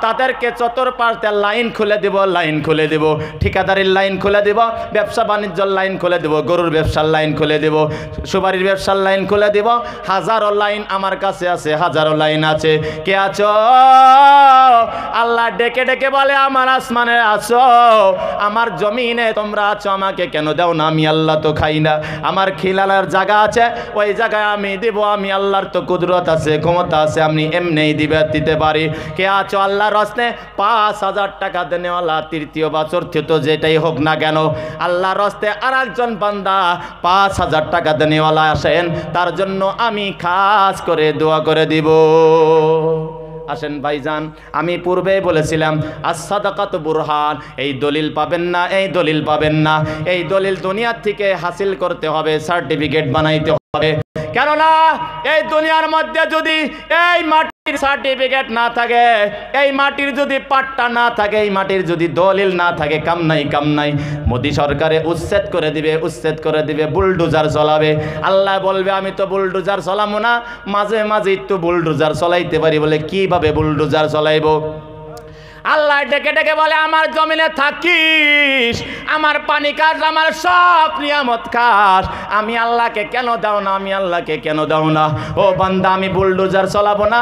S1: তাদেরকে চতুর্পাশে লাইন খুলে দেব, লাইন খুলে দেব, ঠিকাদারির লাইন খুলে দেব, ব্যবসা বাণিজ্যের লাইন খুলে দেব, গরুর ব্যবসার লাইন খুলে দেব, সুপারির ব্যবসার লাইন খুলে দেব। হাজারো লাইন আমার কাছে আছে, হাজারো লাইন আছে। কে আছো? আল্লাহ ডেকে ডেকে বলে, আমার আসমানে আছো, আমার জমিনে তোমরা আছো, আমাকে কেন দাও না? আমি আল্লাহ তো খাই না, আমার খিলালার জায়গা আছে, ওই জায়গায় আমি দিব। আমি আল্লাহর তো কুদরত আছে, ক্ষমতা আছে, আমি এমনি দিতে পারি। কে আছো আল্লাহর রাস্তায়? ৫,০০০ টাকা দেনেওয়ালা, তৃতীয় বা চতুর্থ যেটাই হোক না কেন, আল্লাহর রাস্তায় আর একজন বান্দা ৫,০০০ টাকা দেনেওয়ালা আসেন, তার জন্য আমি খাস করে দোয়া করে দিব। আসেন ভাইজান, আমি পূর্বে বলেছিলাম as-সাদাকাতু বুরহান, এই দলিল পাবেন না, এই দলিল পাবেন না, এই দলিল দুনিয়ার থেকে হাসিল করতে হবে, সার্টিফিকেট বানাইতে হবে। কেননা এই দুনিয়ার মধ্যে যদি এই মাটির সার্টিফিকেট না থাকে, এই মাটির যদি পাট্টা না থাকে, এই মাটির যদি দলিল না থাকে, কাম নাই, কাম নাই। মোদি সরকারে উচ্ছেদ করে দিবে, উচ্ছেদ করে দিবে, বুলডোজার চলাবে। আল্লাহ বলবে, আমি তো বুলডোজার চলাবো না, মাঝে মাঝে একটু বুলডোজার চলাইতে পারি। বলে কিভাবে বুলডোজার চলাইব? আল্লাহ ডেকে ডেকে বলে আমার জমিনে থাকিস, আমার পানি খাস, আমার সব নিয়ামত খাস, আমি আল্লাহকে কেন দাও না, আমি আল্লাহকে কেন দাও না? ও বান্দা, আমি বুলডোজার চলাবো না,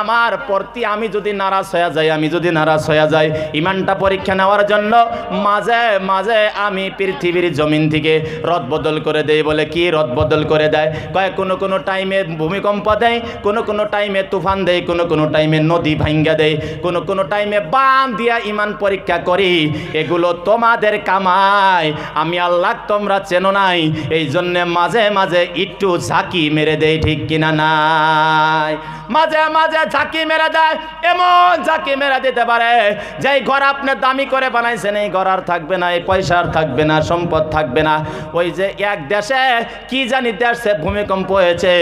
S1: আমার প্রতি আমি যদি নারাজ হয়ে যাই, আমি যদি নারাজ হয়ে যাই, ইমানটা পরীক্ষা নেওয়ার জন্য মাঝে মাঝে আমি পৃথিবীর জমিন থেকে রদবদল করে দেই। বলে কি রদবদল করে দেয়? কয় কোনো টাইমে ভূমিকম্প দেয়, কোনো টাইমে তুফান দেয়, কোনো টাইমে নদী ভাঙ্গা দেয়, কোনো টাইমে বাম দিয়া ইমান পরীক্ষা করি। এগুলো তোমাদের কামাই, আমি আল্লাহ তোমরা চেনো নাই, এই জন্যে মাঝে মাঝে একটু ঝাঁকি মেরে দেয়, ঠিক কিনা নাই? মাঝে মাঝে ঝাঁকি মেরে দেয়, এমন ঝাঁকি মেরে দিতে পারে যেই ঘর আপনি দামি করে বানাইছেন এই ঘর আর থাকবে না, এই পয়সা আর থাকবে না, সম্পদ থাকবে না। ওই যে এক দেশে কি জানি দেশে ভূমিকম্প হয়েছে,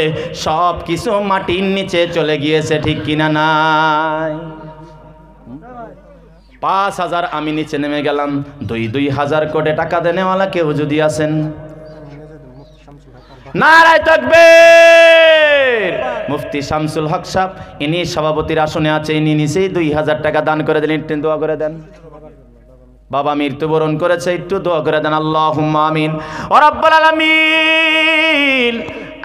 S1: সব কিছু মাটির নিচে চলে গিয়েছে, ঠিক কিনা নাই? 5,000 আমি নিচে নেমে গেলাম, 2,000 কোটি টাকা দেনেওয়ালা কেউ যদি আছেন, নারায়ে তাকবীর। মুফতি শামসুল হক সাহেব, ইনি সভাপতির আসনে আছে, ইনি নিচেই 2,000 টাকা দান করে দিলেন। একটু দোয়া করে দেন। বাবা মৃত্যুবরণ করেছে, একটু দোয়া করে দেন। আল্লাহুম্মা আমিন। ও রাব্বুল আলামিন,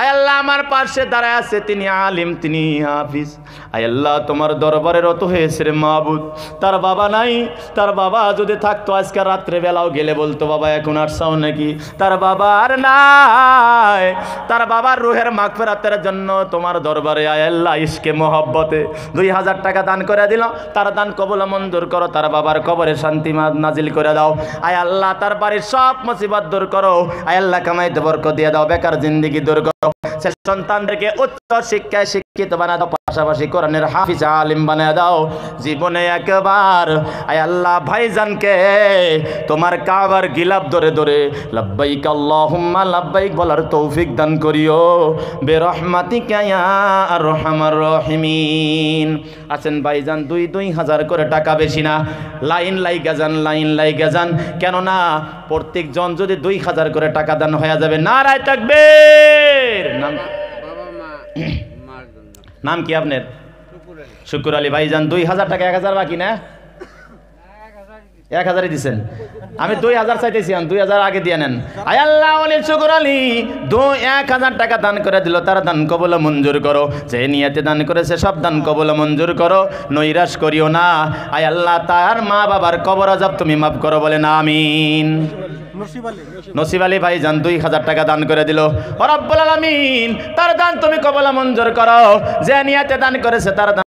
S1: আয় আল্লাহ আমার পাশে দাঁড়ায় আছে তিনি আলিম, তিনি হাফিজ। আয় আল্লাহ তোমার দরবারে রত হয়েছে রে মাবুদ, তার বাবা নাই, তার বাবা যদি থাকতো আজকে রাত্রে বেলাও গেলে বলতো বাবা এখন আর চাও নাকি? তার বাবা আর নাই, তার বাবার রুহের মাগফিরাতের জন্য তোমার দরবারে আয় আল্লাহ ইশকে মোহব্বতে 2,000 টাকা দান করে দিল, তার দান কবুল মঞ্জুর করো, তার বাবার কবরে শান্তি নাজিল করে দাও। আয় আল্লাহ তার বাড়ির সব মুসিবত দূর করো, আয় আল্লাহ কামাইতে বরকত দিয়ে দাও, বেকার জিন্দেগি দূর করো, সন্তানদেরকে উচ্চ শিক্ষায় শিক্ষিত বানায় দাও, পাশাপাশি কোরআনের হাফিজ আলিম বানায় দাও। জীবনে একবার আয় আল্লাহ ভাইজানকে তোমার কাবার গিলাফ ধরে ধরে লাব্বাইক আল্লাহুম্মা লাব্বাইক বলার তৌফিক দান করিও, বিরহমাতিকা ইয়া আরহামার রাহিমিন। আছেন ভাইজান 2,000 করে টাকা, বেশি না, লাইন লাইগা যান, লাইন লাইগা যান, কেননা প্রত্যেকজন যদি 2,000 করে টাকা দান হয়ে যাবে। নারায়ে তাকবীর। নাম কি আপনার? শুকুর আলী। ভাইজান 2,000 টাকা, 1,000 বাকি না? 1,000ই দিচ্ছেন, আমি 2,000 চাইতেছি, 2,000 আগে দিয়ে নেন। আয় আল্লাহ অলিল শুকুর আলী 1,000 টাকা দান করে দিল, তার দান কবুল মঞ্জুর করো, যে নিয়তে দান করেছে সব দান কবুল মঞ্জুর করো, নৈরাশ করিও না। আয় আল্লাহ তার মা বাবার কবর আযাব তুমি মাফ করো, বলেন আমিন। নসিব আলী ভাইজান 2,000 টাকা দান করে দিল, ও রব্বুল আলামিন তার দান তুমি কবুল মঞ্জুর করো, যে নিয়তে দান করেছে তার